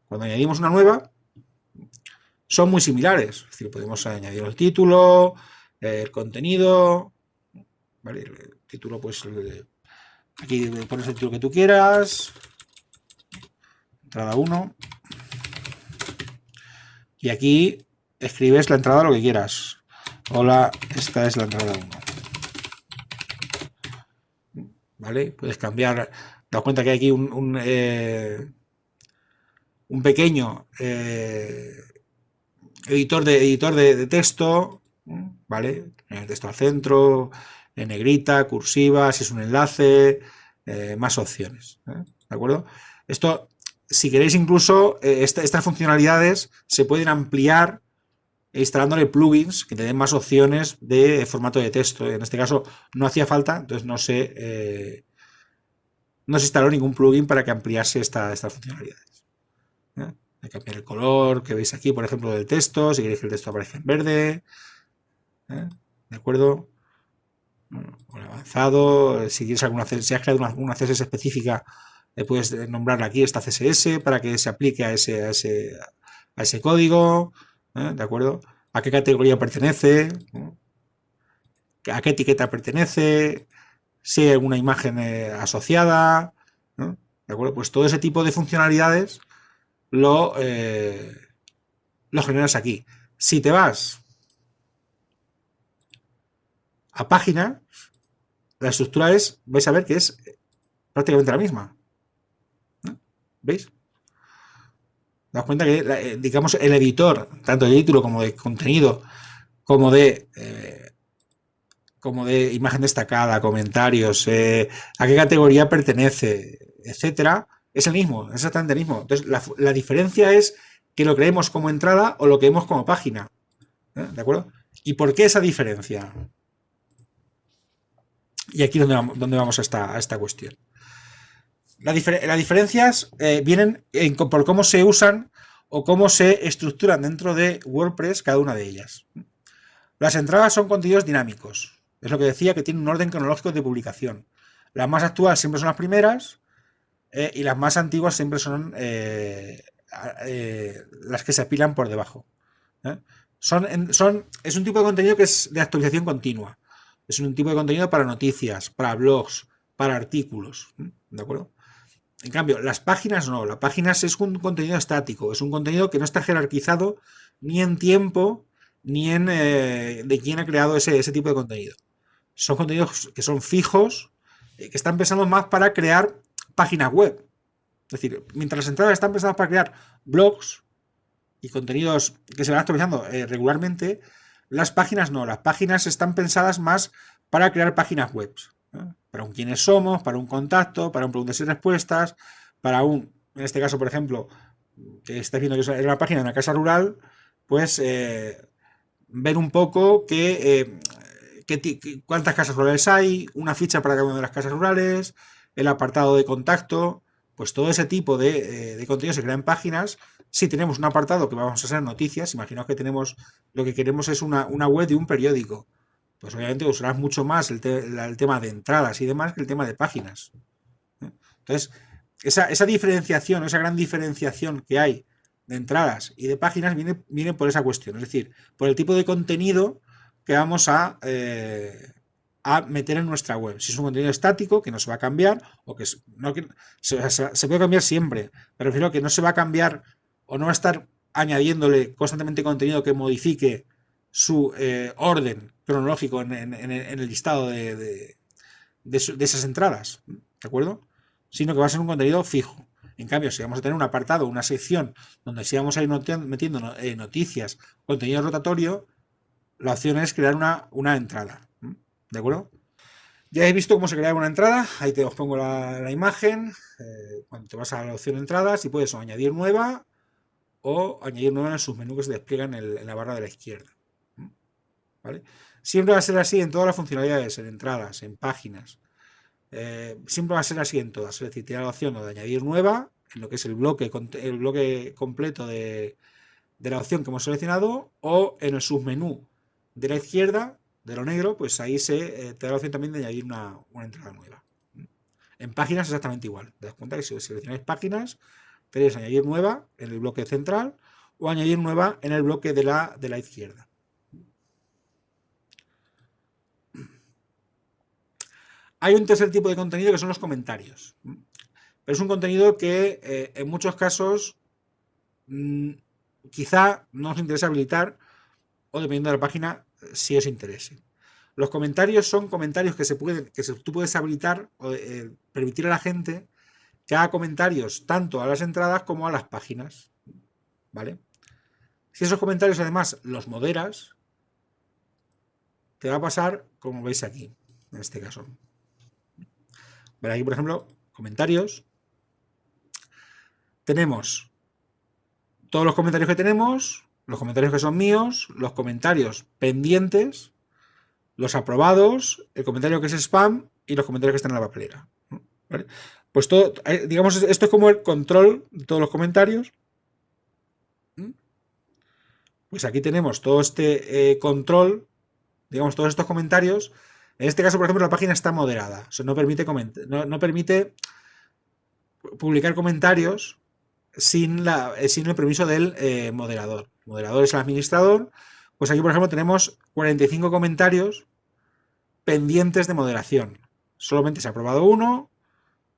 cuando añadimos una nueva son muy similares. Es decir, podemos añadir el título, el contenido, ¿vale? El título, pues aquí pones el título que tú quieras, entrada 1, y aquí escribes la entrada lo que quieras. Hola, esta es la entrada 1. ¿Vale? Puedes cambiar. Daos cuenta que hay aquí un pequeño editor de texto, ¿vale? El texto al centro, en negrita, cursiva, si es un enlace, más opciones, ¿de acuerdo? Esto, si queréis, incluso estas funcionalidades se pueden ampliar instalándole plugins que te den más opciones de formato de texto. En este caso no hacía falta, entonces no se instaló ningún plugin para que ampliase estas funcionalidades. De cambiar el color que veis aquí, por ejemplo, del texto, si queréis que el texto aparezca en verde, ¿de acuerdo? Bueno, avanzado, si quieres si has creado una CSS específica, puedes nombrarla aquí, esta CSS, para que se aplique a ese código, ¿de acuerdo? A qué categoría pertenece, a qué etiqueta pertenece, si hay alguna imagen asociada, ¿no? ¿De acuerdo? Pues todo ese tipo de funcionalidades lo generas aquí. Si te vas a página, la estructura vais a ver que es prácticamente la misma. ¿Veis? Daos cuenta que, digamos, el editor, tanto de título como de contenido, como de imagen destacada, comentarios, a qué categoría pertenece, etcétera, es el mismo, exactamente el mismo. Entonces, la diferencia es que lo creemos como entrada o lo creemos como página. ¿De acuerdo? ¿Y por qué esa diferencia? Y aquí es donde vamos a esta cuestión. Las diferencias vienen por cómo se usan o cómo se estructuran dentro de WordPress cada una de ellas. Las entradas son contenidos dinámicos. Es lo que decía, que tienen un orden cronológico de publicación. Las más actuales siempre son las primeras y las más antiguas siempre son las que se apilan por debajo. Es un tipo de contenido que es de actualización continua. Es un tipo de contenido para noticias, para blogs, para artículos. ¿De acuerdo? En cambio, las páginas no. Las páginas es un contenido estático. Es un contenido que no está jerarquizado ni en tiempo ni en de quién ha creado ese tipo de contenido. Son contenidos que son fijos, que están pensados más para crear páginas web. Es decir, mientras las entradas están pensadas para crear blogs y contenidos que se van actualizando regularmente, Las páginas no, las páginas están pensadas más para crear páginas web, ¿no? Para un quiénes somos, para un contacto, para un preguntas y respuestas, para un, en este caso, por ejemplo, que estáis viendo que es una página de una casa rural, pues ver un poco cuántas casas rurales hay, una ficha para cada una de las casas rurales, el apartado de contacto, pues todo ese tipo de contenido se crea en páginas. Si tenemos un apartado que vamos a hacer noticias, imaginaos que tenemos, lo que queremos es una web de un periódico, pues obviamente usarás mucho más el tema de entradas y demás que el tema de páginas. Entonces, esa diferenciación, esa gran diferenciación que hay de entradas y de páginas viene por esa cuestión, es decir, por el tipo de contenido que vamos a meter en nuestra web. Si es un contenido estático, que no se va a cambiar, o que se puede cambiar siempre, pero refiero a que no se va a cambiar o no va a estar añadiéndole constantemente contenido que modifique su orden cronológico en el listado de esas entradas, ¿de acuerdo? Sino que va a ser un contenido fijo. En cambio, si vamos a tener un apartado, una sección donde si vamos a ir metiendo noticias, contenido rotatorio, la opción es crear una entrada. ¿De acuerdo? Ya he visto cómo se crea una entrada. Ahí os pongo la imagen. Cuando te vas a la opción entradas y puedes añadir nueva o añadir nueva en el submenú que se despliega en la barra de la izquierda. ¿Vale? Siempre va a ser así en todas las funcionalidades, en entradas, en páginas. Siempre va a ser así en todas. Es decir, tiene la opción de añadir nueva en lo que es el bloque completo de la opción que hemos seleccionado, o en el submenú de la izquierda, de lo negro, pues ahí te da la opción también de añadir una entrada nueva. En páginas exactamente igual. Te das cuenta que si seleccionáis páginas, tenéis añadir nueva en el bloque central o añadir nueva en el bloque de la izquierda. Hay un tercer tipo de contenido que son los comentarios. Pero es un contenido que en muchos casos quizá no os interesa habilitar, o dependiendo de la página, si os interese. Los comentarios son comentarios que tú puedes habilitar o permitir a la gente que haga comentarios tanto a las entradas como a las páginas. ¿Vale? Si esos comentarios además los moderas, te va a pasar como veis aquí, en este caso. Vale, aquí por ejemplo, comentarios. Tenemos todos los comentarios que tenemos, los comentarios que son míos, los comentarios pendientes, los aprobados, el comentario que es spam y los comentarios que están en la papelera. ¿Vale? Pues todo, digamos, esto es como el control de todos los comentarios. Pues aquí tenemos todo este control, digamos, todos estos comentarios. En este caso, por ejemplo, la página está moderada. O sea, no permite publicar comentarios sin el permiso del moderador. El moderador es el administrador. Pues aquí, por ejemplo, tenemos 45 comentarios pendientes de moderación. Solamente se ha aprobado uno,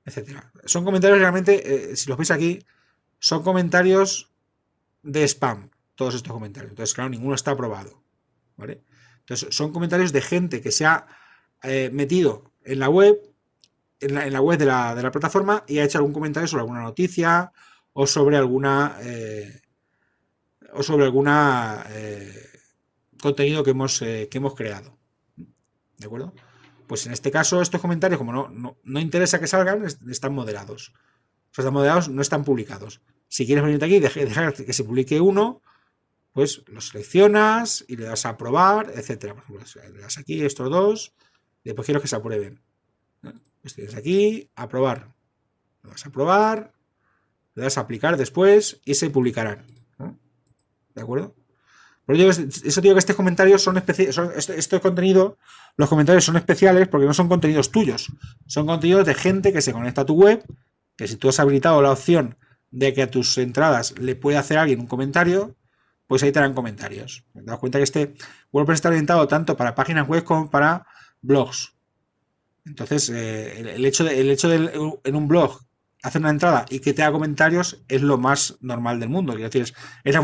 etcétera. Son comentarios realmente, si los veis aquí, son comentarios de spam, todos estos comentarios. Entonces, claro, ninguno está aprobado. ¿Vale? Entonces, son comentarios de gente que se ha metido en la web, en la web de la plataforma, y ha hecho algún comentario sobre alguna noticia o sobre alguna contenido que hemos creado. ¿De acuerdo? Pues en este caso, estos comentarios, como no interesa que salgan, están moderados. O sea, están moderados, no están publicados. Si quieres venirte aquí y dejar que se publique uno, pues lo seleccionas y le das a aprobar, etcétera. Por ejemplo, le das aquí estos dos y después quiero que se aprueben. Pues tienes aquí, aprobar. Le das a aprobar, le das a aplicar después y se publicarán. ¿De acuerdo? Pero eso digo que estos comentarios son especiales. Este contenido, los comentarios son especiales porque no son contenidos tuyos. Son contenidos de gente que se conecta a tu web, que si tú has habilitado la opción de que a tus entradas le puede hacer alguien un comentario, pues ahí te harán comentarios. Te das cuenta que este WordPress está orientado tanto para páginas web como para blogs. Entonces, el hecho de en un blog hacer una entrada y que te haga comentarios es lo más normal del mundo. Quiero decir, es la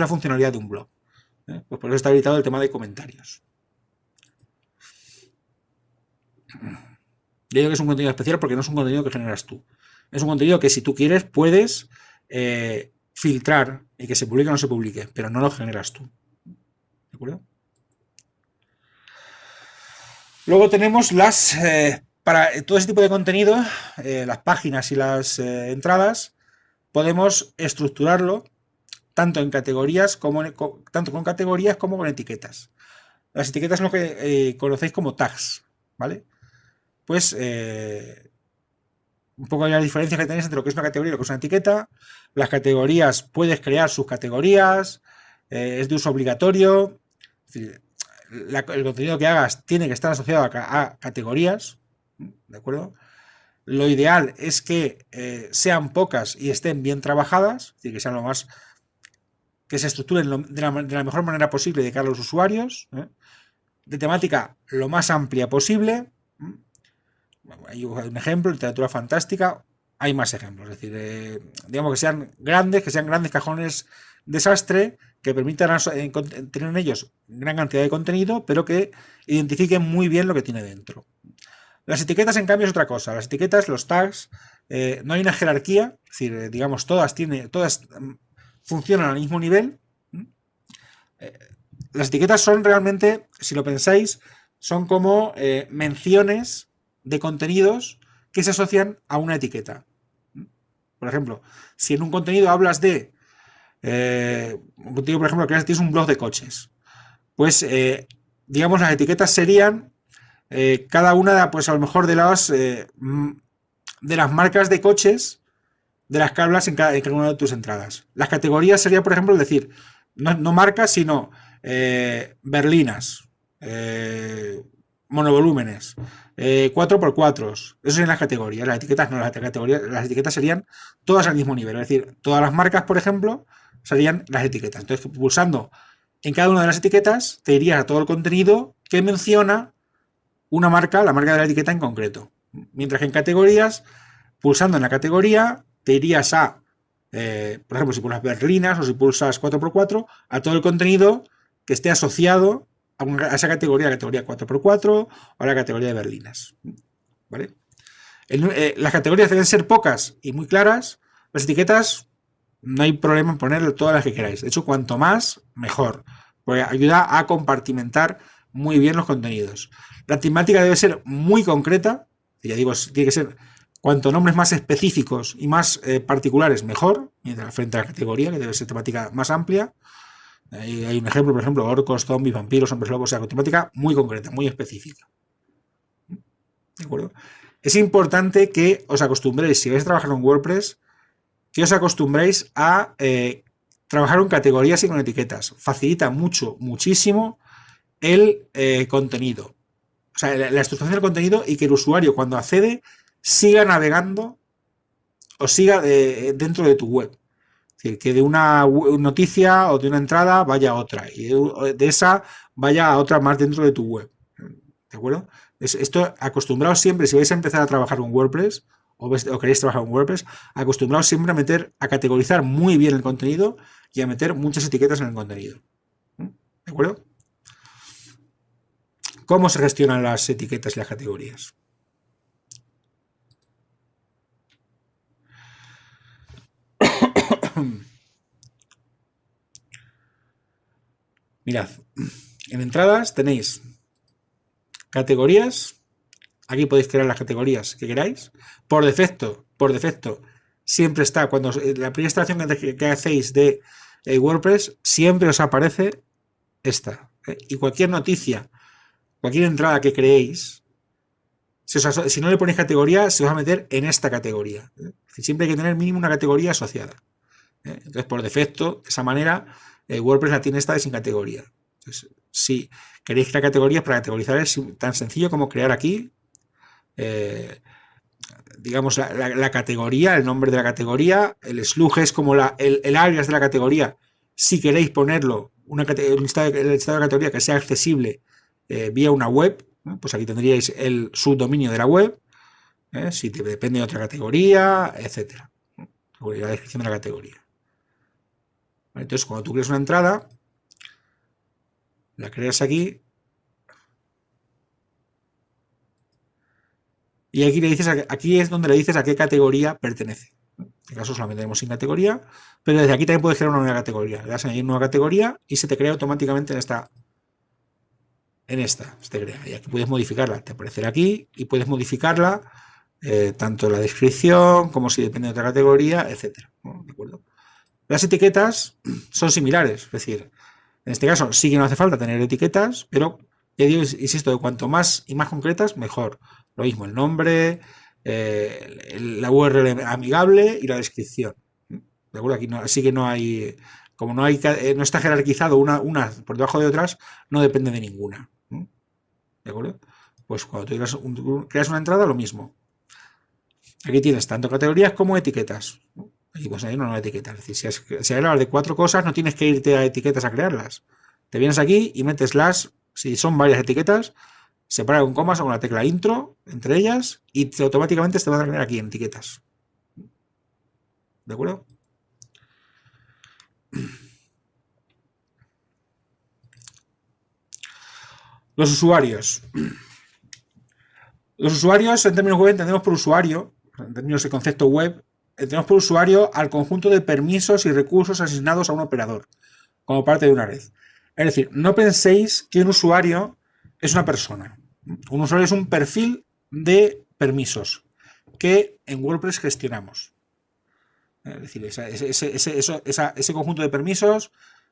funcionalidad de un blog. Pues por eso está habilitado el tema de comentarios. Yo digo que es un contenido especial porque no es un contenido que generas tú. Es un contenido que si tú quieres puedes filtrar y que se publique o no se publique, pero no lo generas tú. ¿De acuerdo? Luego tenemos para todo ese tipo de contenido, las páginas y las entradas, podemos estructurarlo tanto en categorías tanto con categorías como con etiquetas. Las etiquetas son lo que conocéis como tags, ¿vale? Pues un poco la diferencia que tenéis entre lo que es una categoría y lo que es una etiqueta. Las categorías puedes crear sus categorías, es de uso obligatorio. Es decir, el contenido que hagas tiene que estar asociado a categorías, ¿de acuerdo? Lo ideal es que sean pocas y estén bien trabajadas, es decir, que sean que se estructuren de la mejor manera posible de cara a los usuarios, de temática lo más amplia posible. Hay un ejemplo, literatura fantástica, hay más ejemplos, es decir, digamos que sean grandes cajones desastre que permitan tener en ellos gran cantidad de contenido, pero que identifiquen muy bien lo que tiene dentro. Las etiquetas, en cambio, es otra cosa. Las etiquetas, los tags, no hay una jerarquía, es decir, digamos, todas funcionan al mismo nivel. Las etiquetas son realmente, si lo pensáis, son como menciones de contenidos que se asocian a una etiqueta. Por ejemplo, si en un contenido hablas de un contenido, por ejemplo, que tienes un blog de coches, pues digamos las etiquetas serían cada una, pues a lo mejor de las marcas de coches de las que hablas en cada una de tus entradas. Las categorías sería, por ejemplo, decir, no marcas, sino berlinas, monovolúmenes, 4x4. Eso serían las categorías. Las etiquetas no, las etiquetas serían todas al mismo nivel. Es decir, todas las marcas, por ejemplo, serían las etiquetas. Entonces, pulsando en cada una de las etiquetas, te irías a todo el contenido que menciona una marca, la marca de la etiqueta en concreto. Mientras que en categorías, pulsando en la categoría, te irías por ejemplo, si pulsas berlinas o si pulsas 4x4, a todo el contenido que esté asociado a esa categoría, la categoría 4x4 o a la categoría de berlinas. ¿Vale? Las categorías deben ser pocas y muy claras. Las etiquetas, no hay problema en poner todas las que queráis. De hecho, cuanto más, mejor. Porque ayuda a compartimentar muy bien los contenidos. La temática debe ser muy concreta. Ya digo, tiene que ser cuanto nombres más específicos y más particulares, mejor. Mientras frente a la categoría, que debe ser temática más amplia. Hay un ejemplo, por ejemplo, orcos, zombies, vampiros, hombres lobos, o sea, con temática muy concreta, muy específica. ¿De acuerdo? Es importante que os acostumbréis, si vais a trabajar en WordPress, que os acostumbréis a trabajar con categorías y con etiquetas. Facilita muchísimo el contenido. O sea, la estructuración del contenido y que el usuario, cuando accede, siga navegando o siga dentro de tu web. Es decir, que de una noticia o de una entrada vaya a otra y de esa vaya a otra más dentro de tu web. ¿De acuerdo? Esto, acostumbraos siempre, si vais a empezar a trabajar con WordPress o queréis trabajar con WordPress, acostumbraos siempre a categorizar muy bien el contenido y a meter muchas etiquetas en el contenido. ¿De acuerdo? ¿Cómo se gestionan las etiquetas y las categorías? Mirad, en entradas tenéis categorías. Aquí podéis crear las categorías que queráis. Por defecto, siempre está, cuando la primera instalación que hacéis de WordPress, siempre os aparece esta. Y cualquier noticia, cualquier entrada que creéis, si no le ponéis categoría, se os va a meter en esta categoría. Siempre hay que tener mínimo una categoría asociada. Entonces, por defecto, de esa manera, WordPress la tiene esta de sin categoría. Entonces, si queréis crear categorías para categorizar, es tan sencillo como crear aquí, digamos, la categoría, el nombre de la categoría, el slug es como el alias de la categoría. Si queréis ponerlo, un listado de categoría que sea accesible vía una web, pues aquí tendríais el subdominio de la web, si depende de otra categoría, etcétera. La descripción de la categoría. Entonces, cuando tú creas una entrada, la creas aquí y aquí es donde le dices a qué categoría pertenece. En este caso solamente tenemos sin categoría, pero desde aquí también puedes crear una nueva categoría. Le das a añadir nueva categoría y se te crea automáticamente en esta en esta, se te crea. Y aquí puedes modificarla, te aparecerá aquí y puedes modificarla tanto la descripción como si depende de otra categoría, etcétera. ¿De acuerdo? Las etiquetas son similares, es decir, en este caso sí que no hace falta tener etiquetas, pero ya digo, insisto, de cuanto más y más concretas, mejor. Lo mismo, el nombre, la URL amigable y la descripción. ¿De acuerdo? Aquí no, así que no hay, como no hay, no está jerarquizado una por debajo de otras, no depende de ninguna. ¿De acuerdo? Pues cuando tú creas una entrada, lo mismo. Aquí tienes tanto categorías como etiquetas. Y pues ahí no hay etiquetas. Es decir, si hay que hablar de 4 cosas, no tienes que irte a etiquetas a crearlas. Te vienes aquí y metes si son varias etiquetas, separa con comas o con la tecla intro entre ellas y automáticamente te van a tener aquí en etiquetas. ¿De acuerdo? Los usuarios. Los usuarios, en términos web, entendemos por usuario, en términos de concepto web, entendemos por usuario al conjunto de permisos y recursos asignados a un operador, como parte de una red. Es decir, no penséis que un usuario es una persona. Un usuario es un perfil de permisos que en WordPress gestionamos. Es decir, ese conjunto de permisos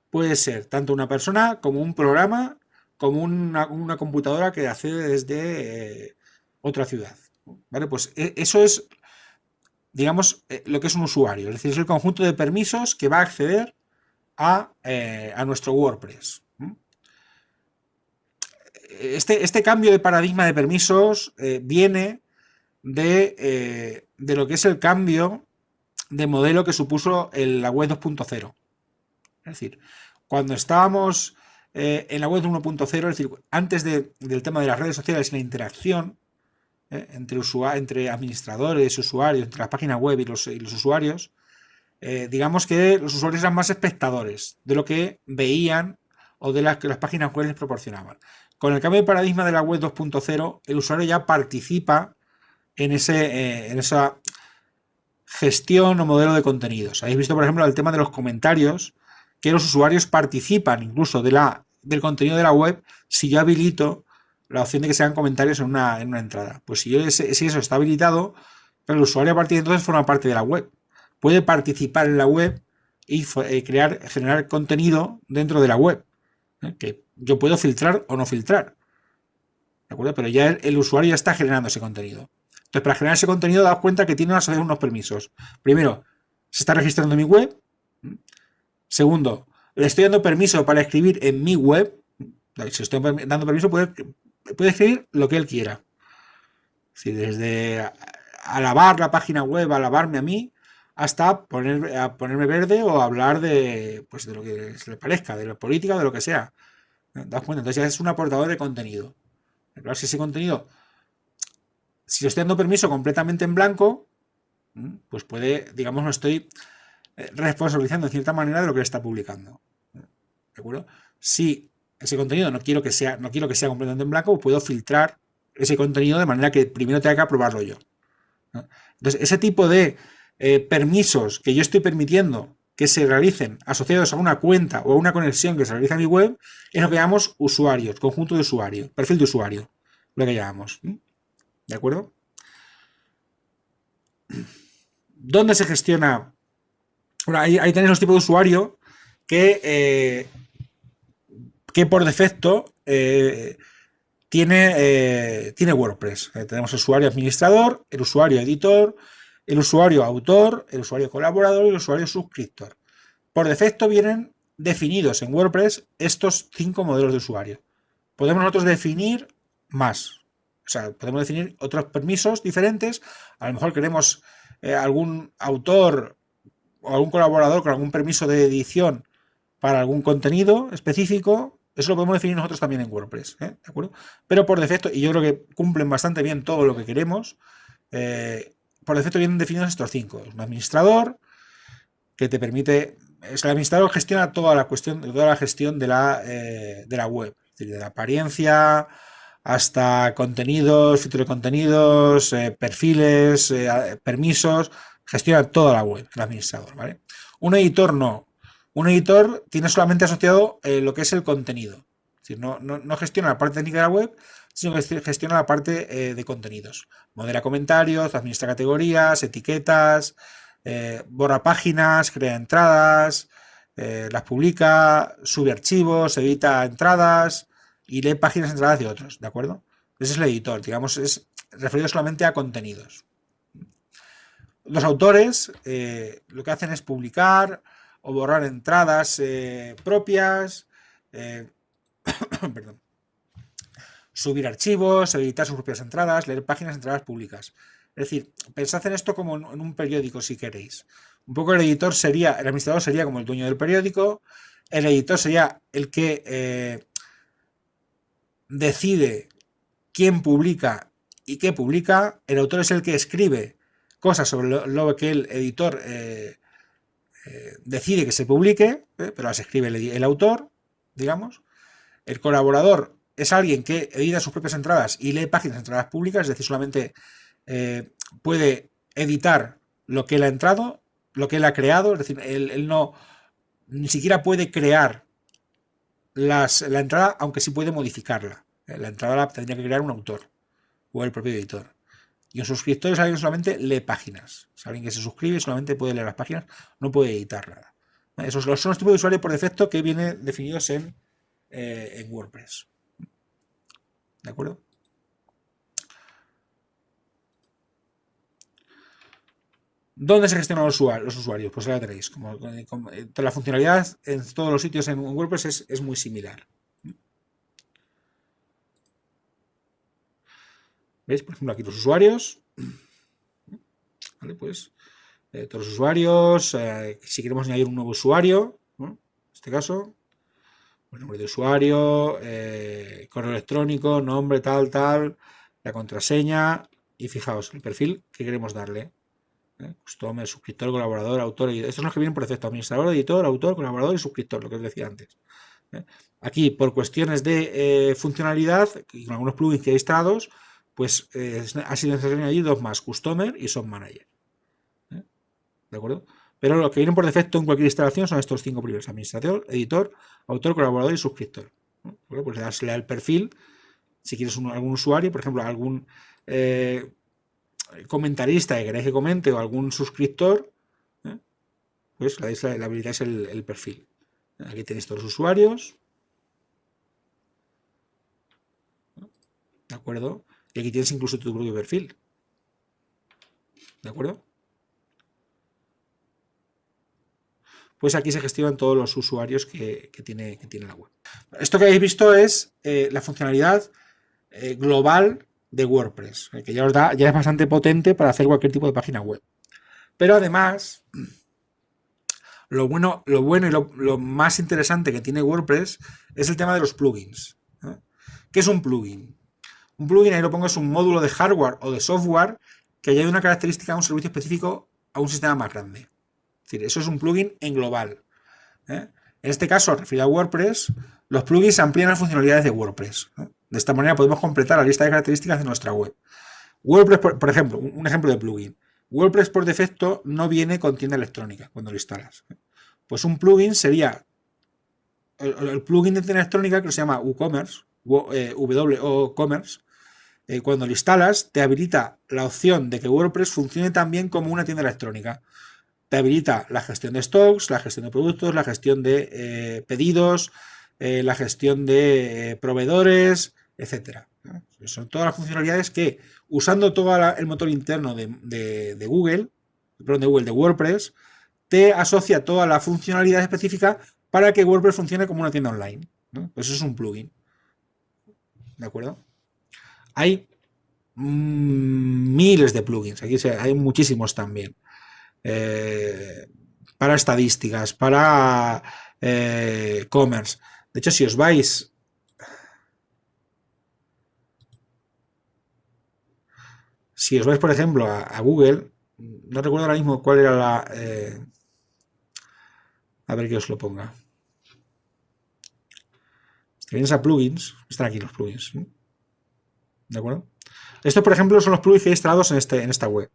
puede ser tanto una persona como un programa, como una computadora que accede desde otra ciudad. ¿Vale? Pues eso es, digamos, lo que es un usuario. Es decir, es el conjunto de permisos que va a acceder a nuestro WordPress. Este cambio de paradigma de permisos viene de lo que es el cambio de modelo que supuso la web 2.0. Es decir, cuando estábamos en la web 1.0, es decir, antes del tema de las redes sociales y la interacción entre administradores, usuarios, entre la página web y los usuarios, digamos que los usuarios eran más espectadores de lo que veían o de las que las páginas web les proporcionaban. Con el cambio de paradigma de la web 2.0, el usuario ya participa en esa gestión o modelo de contenidos. Habéis visto, por ejemplo, el tema de los comentarios, que los usuarios participan incluso del contenido de la web si yo habilito la opción de que sean comentarios en una entrada. Pues si eso está habilitado, el usuario a partir de entonces forma parte de la web. Puede participar en la web y generar contenido dentro de la web, que yo puedo filtrar o no filtrar. ¿De acuerdo? Pero ya el usuario ya está generando ese contenido. Entonces, para generar ese contenido, daos cuenta que tiene unos permisos. Primero, se está registrando en mi web. Segundo, le estoy dando permiso para escribir en mi web. Si estoy dando permiso, puede escribir lo que él quiera. Si desde alabar la página web, alabarme a mí, hasta ponerme verde o hablar de lo que se le parezca, de la política o de lo que sea. ¿Daos cuenta? Entonces ya es un aportador de contenido. Claro, si ese contenido, si lo estoy dando permiso completamente en blanco, pues digamos, no estoy responsabilizando en cierta manera de lo que le está publicando. ¿De acuerdo? Si ese contenido no quiero que sea completamente en blanco, puedo filtrar ese contenido de manera que primero tenga que aprobarlo yo. Entonces, ese tipo de permisos que yo estoy permitiendo que se realicen asociados a una cuenta o a una conexión que se realiza en mi web, es lo que llamamos usuarios, conjunto de usuario, perfil de usuario, lo que llamamos. ¿De acuerdo? ¿Dónde se gestiona? Bueno, ahí tenéis los tipos de usuario que por defecto tiene WordPress. Tenemos el usuario administrador, el usuario editor, el usuario autor, el usuario colaborador y el usuario suscriptor. Por defecto vienen definidos en WordPress estos 5 modelos de usuario. Podemos nosotros definir más. O sea, podemos definir otros permisos diferentes. A lo mejor queremos algún autor o algún colaborador con algún permiso de edición para algún contenido específico. Eso lo podemos definir nosotros también en WordPress, ¿de acuerdo? Pero por defecto, y yo creo que cumplen bastante bien todo lo que queremos, por defecto vienen definidos estos 5. Un administrador que te permite... El administrador gestiona toda la gestión de la web, es decir, de la apariencia hasta contenidos, filtro de contenidos, perfiles, permisos, gestiona toda la web, el administrador, ¿vale? Un editor no. Un editor tiene solamente asociado lo que es el contenido. Es decir, no gestiona la parte técnica de la web, sino que gestiona la parte de contenidos. Modera comentarios, administra categorías, etiquetas, borra páginas, crea entradas, las publica, sube archivos, edita entradas y lee páginas entradas de otros, ¿de acuerdo? Ese es el editor, digamos, es referido solamente a contenidos. Los autores lo que hacen es publicar o borrar entradas propias, perdón, subir archivos, editar sus propias entradas, leer páginas, entradas públicas. Es decir, pensad en esto como en un periódico si queréis. Un poco el administrador sería como el dueño del periódico, el editor sería el que decide quién publica y qué publica, el autor es el que escribe cosas sobre lo que el editor decide que se publique, pero las escribe el autor, digamos. El colaborador es alguien que edita sus propias entradas y lee páginas de entradas públicas, es decir, solamente puede editar lo que él ha entrado, lo que él ha creado, es decir, él no ni siquiera puede crear la entrada, aunque sí puede modificarla. La entrada la tendría que crear un autor o el propio editor. Y un suscriptor es alguien que solamente lee páginas. Es alguien que se suscribe y solamente puede leer las páginas, no puede editar nada. Esos son los tipos de usuario por defecto que vienen definidos en WordPress. ¿De acuerdo? ¿Dónde se gestionan los usuarios? Pues ya tenéis. La funcionalidad en todos los sitios en WordPress es muy similar. ¿Veis? Por ejemplo, aquí los usuarios. ¿Vale? Pues todos los usuarios. Si queremos añadir un nuevo usuario, ¿no? En este caso, el nombre de usuario, correo electrónico, nombre, tal, la contraseña y fijaos el perfil que queremos darle. Customer, suscriptor, colaborador, autor. Estos son los que vienen por defecto: administrador, editor, autor, colaborador y suscriptor, lo que os decía antes. Aquí, por cuestiones de funcionalidad y con algunos plugins que hay instalados, pues ha sido necesario añadir dos más: Customer y Shop Manager. ¿De acuerdo? Pero lo que vienen por defecto en cualquier instalación son estos 5 primeros: administrador, editor, autor, colaborador y suscriptor. Bueno, pues dársele al perfil. Si quieres algún usuario, por ejemplo, algún comentarista que queráis que comente o algún suscriptor, pues le habilitáis el perfil. Aquí tenéis todos los usuarios. ¿De acuerdo? Y aquí tienes incluso tu propio perfil. ¿De acuerdo? Pues aquí se gestionan todos los usuarios que tiene la web. Esto que habéis visto es la funcionalidad global de WordPress, que ya es bastante potente para hacer cualquier tipo de página web. Pero además, lo bueno y lo más interesante que tiene WordPress es el tema de los plugins. ¿Qué es un plugin? Un plugin, ahí lo pongo, es un módulo de hardware o de software que añade una característica a un servicio específico a un sistema más grande. Es decir, eso es un plugin en global. En este caso, referido a WordPress, los plugins amplían las funcionalidades de WordPress. De esta manera podemos completar la lista de características de nuestra web. WordPress, por ejemplo, un ejemplo de plugin. WordPress por defecto no viene con tienda electrónica cuando lo instalas. Pues un plugin sería el plugin de tienda electrónica que se llama WooCommerce, WooCommerce. Cuando lo instalas, te habilita la opción de que WordPress funcione también como una tienda electrónica. Te habilita la gestión de stocks, la gestión de productos, la gestión de pedidos, la gestión de proveedores, etcétera. Son todas las funcionalidades que, usando todo el motor interno de Google, de WordPress, te asocia toda la funcionalidad específica para que WordPress funcione como una tienda online. Pues eso es un plugin. ¿De acuerdo? Hay miles de plugins. Aquí hay muchísimos también. Para estadísticas, para commerce. De hecho, si os vais por ejemplo a Google, no recuerdo ahora mismo cuál era la a ver que os lo ponga. Si vienes a plugins, están aquí los plugins, ¿no? ¿De acuerdo? Estos, por ejemplo, son los plugins que hay instalados en esta web.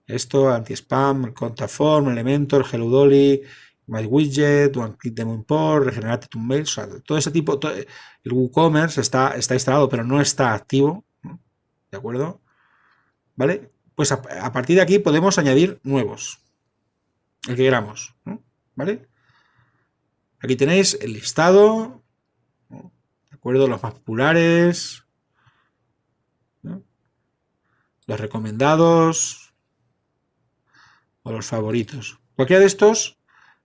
Esto, anti-spam, Contaform, Elementor, Hello Dolly, My Widget, OneClick Demo Import, Regenerate tu Mail, o sea, todo ese tipo, el WooCommerce está instalado, pero no está activo, ¿no? ¿De acuerdo? ¿Vale? Pues a partir de aquí podemos añadir nuevos, el que queramos, ¿no? ¿Vale? Aquí tenéis el listado, ¿no? ¿De acuerdo? Los más populares, ¿no? Los recomendados o los favoritos. Cualquiera de estos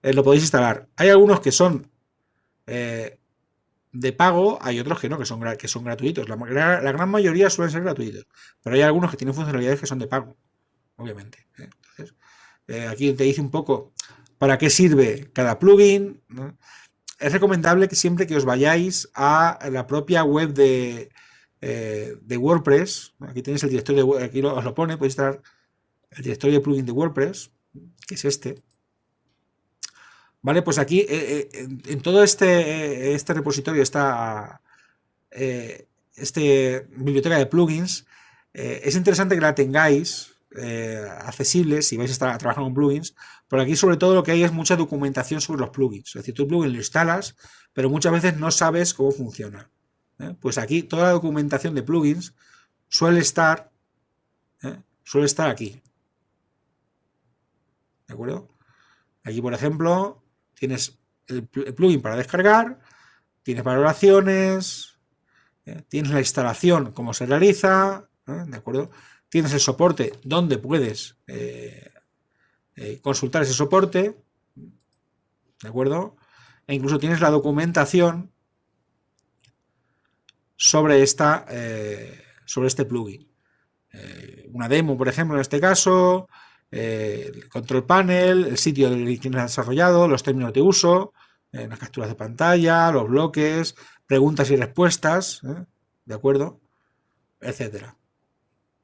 lo podéis instalar. Hay algunos que son de pago, hay otros que no, que son gratuitos. La gran mayoría suelen ser gratuitos, pero hay algunos que tienen funcionalidades que son de pago, obviamente. Entonces, aquí te dice un poco para qué sirve cada plugin, ¿no? Es recomendable que siempre que os vayáis a la propia web de WordPress, aquí tenéis el directorio de, aquí os lo pone, podéis instalar el directorio de plugin de WordPress, que es este. Vale, pues aquí en todo este repositorio está biblioteca de plugins. Es interesante que la tengáis accesible si vais a estar trabajando con plugins, porque aquí sobre todo lo que hay es mucha documentación sobre los plugins. Es decir, tú el plugin lo instalas, pero muchas veces no sabes cómo funciona. Pues aquí toda la documentación de plugins suele estar aquí. ¿De acuerdo? Aquí, por ejemplo, tienes el plugin para descargar, tienes valoraciones, tienes la instalación, cómo se realiza, ¿de acuerdo? Tienes el soporte, donde puedes consultar ese soporte, ¿de acuerdo? E incluso tienes la documentación sobre este plugin. Una demo, por ejemplo, en este caso, el control panel, el sitio del que has desarrollado, los términos de uso, las capturas de pantalla, los bloques, preguntas y respuestas, ¿de acuerdo? Etcétera.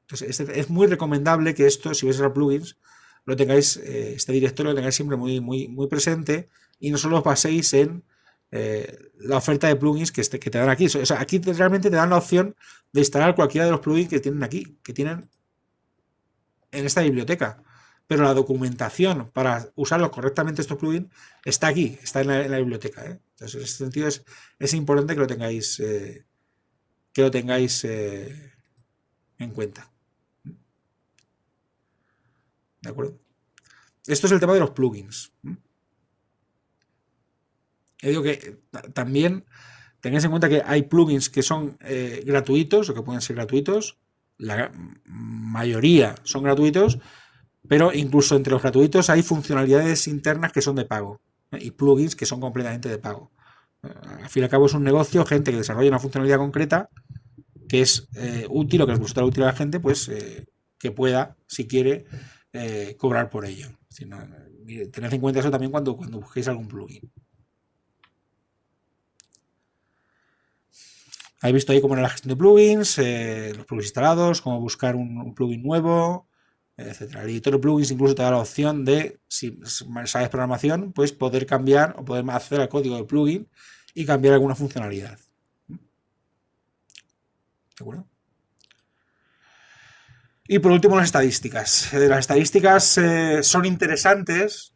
Entonces, es muy recomendable que esto, si vais a usar plugins, lo tengáis, este directorio lo tengáis siempre muy, muy, muy presente y no solo os baséis en la oferta de plugins que te dan aquí. O sea, aquí realmente te dan la opción de instalar cualquiera de los plugins que tienen aquí, que tienen en esta biblioteca. Pero la documentación para usarlos correctamente estos plugins está aquí, está en la biblioteca. Entonces, en ese sentido es importante que lo tengáis en cuenta. ¿De acuerdo? Esto es el tema de los plugins. Yo digo que también tengáis en cuenta que hay plugins que son gratuitos o que pueden ser gratuitos. La mayoría son gratuitos, pero incluso entre los gratuitos hay funcionalidades internas que son de pago y plugins que son completamente de pago. Al fin y al cabo es un negocio, gente que desarrolla una funcionalidad concreta que es útil o que les gusta útil a la gente, pues que pueda, si quiere, cobrar por ello. Si no, tened en cuenta eso también cuando busquéis algún plugin. Habéis visto ahí cómo era la gestión de plugins, los plugins instalados, cómo buscar un plugin nuevo, etcétera. El editor de plugins incluso te da la opción de, si sabes programación, pues poder cambiar o poder acceder al código del plugin y cambiar alguna funcionalidad. ¿De acuerdo? Y por último, las estadísticas. Las estadísticas son interesantes,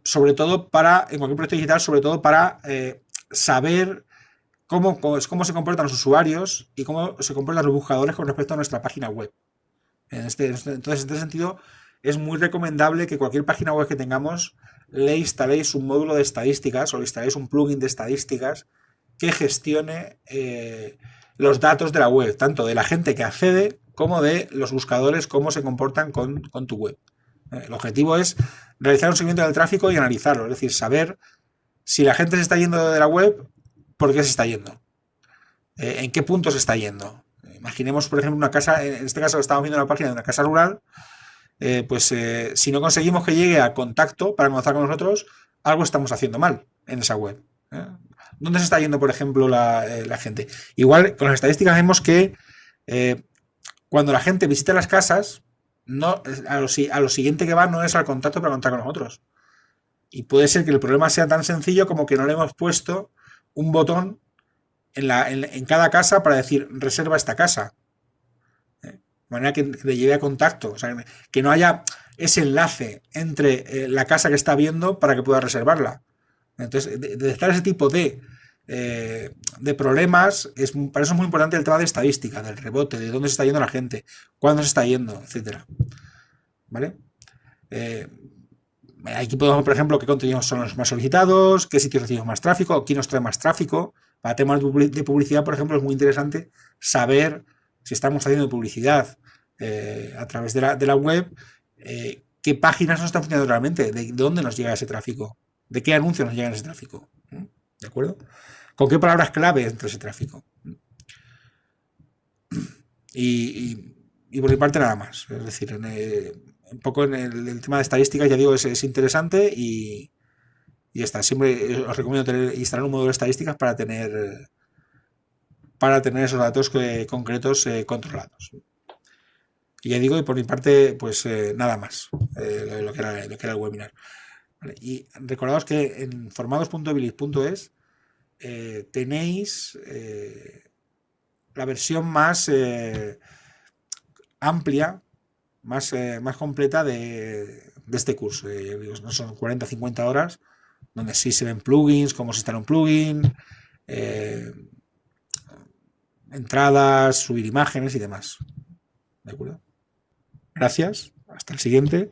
sobre todo en cualquier proyecto digital, sobre todo para saber cómo se comportan los usuarios y cómo se comportan los buscadores con respecto a nuestra página web. Entonces, en este sentido, es muy recomendable que cualquier página web que tengamos le instaléis un módulo de estadísticas o le instaléis un plugin de estadísticas que gestione los datos de la web, tanto de la gente que accede como de los buscadores, cómo se comportan con tu web. El objetivo es realizar un seguimiento del tráfico y analizarlo, es decir, saber si la gente se está yendo de la web, por qué se está yendo, en qué punto se está yendo. Imaginemos, por ejemplo, una casa, en este caso estamos viendo una página de una casa rural, si no conseguimos que llegue a contacto para conectar con nosotros, algo estamos haciendo mal en esa web. ¿Dónde se está yendo, por ejemplo, la gente? Igual, con las estadísticas vemos que cuando la gente visita las casas, no, a lo siguiente que va no es al contacto para contar con nosotros. Y puede ser que el problema sea tan sencillo como que no le hemos puesto un botón en cada casa para decir reserva esta casa. De manera que le lleve a contacto. O sea, que no haya ese enlace entre la casa que está viendo para que pueda reservarla. Entonces, detectar ese tipo de problemas, para eso es muy importante el tema de estadística, del rebote, de dónde se está yendo la gente, cuándo se está yendo, etcétera. ¿Vale? Aquí podemos ver, por ejemplo, qué contenidos son los más solicitados, qué sitios recibimos más tráfico, quién nos trae más tráfico. Para temas de publicidad, por ejemplo, es muy interesante saber si estamos haciendo publicidad a través de la web, qué páginas nos están funcionando realmente, de dónde nos llega ese tráfico, de qué anuncios nos llega ese tráfico. ¿De acuerdo? ¿Con qué palabras clave entra ese tráfico? Y por mi parte nada más. Es decir, un poco en el tema de estadísticas, ya digo, es interesante y ya está. Siempre os recomiendo instalar un módulo de estadísticas para tener esos datos concretos controlados. Y ya digo, y por mi parte, pues nada más, lo que era el webinar. ¿Vale? Y recordaos que en formados.bilis.es tenéis la versión más amplia, más completa de este curso. No son 40-50 horas, donde sí se ven plugins, cómo se instala un plugin, entradas, subir imágenes y demás. ¿De acuerdo? Gracias. Hasta el siguiente.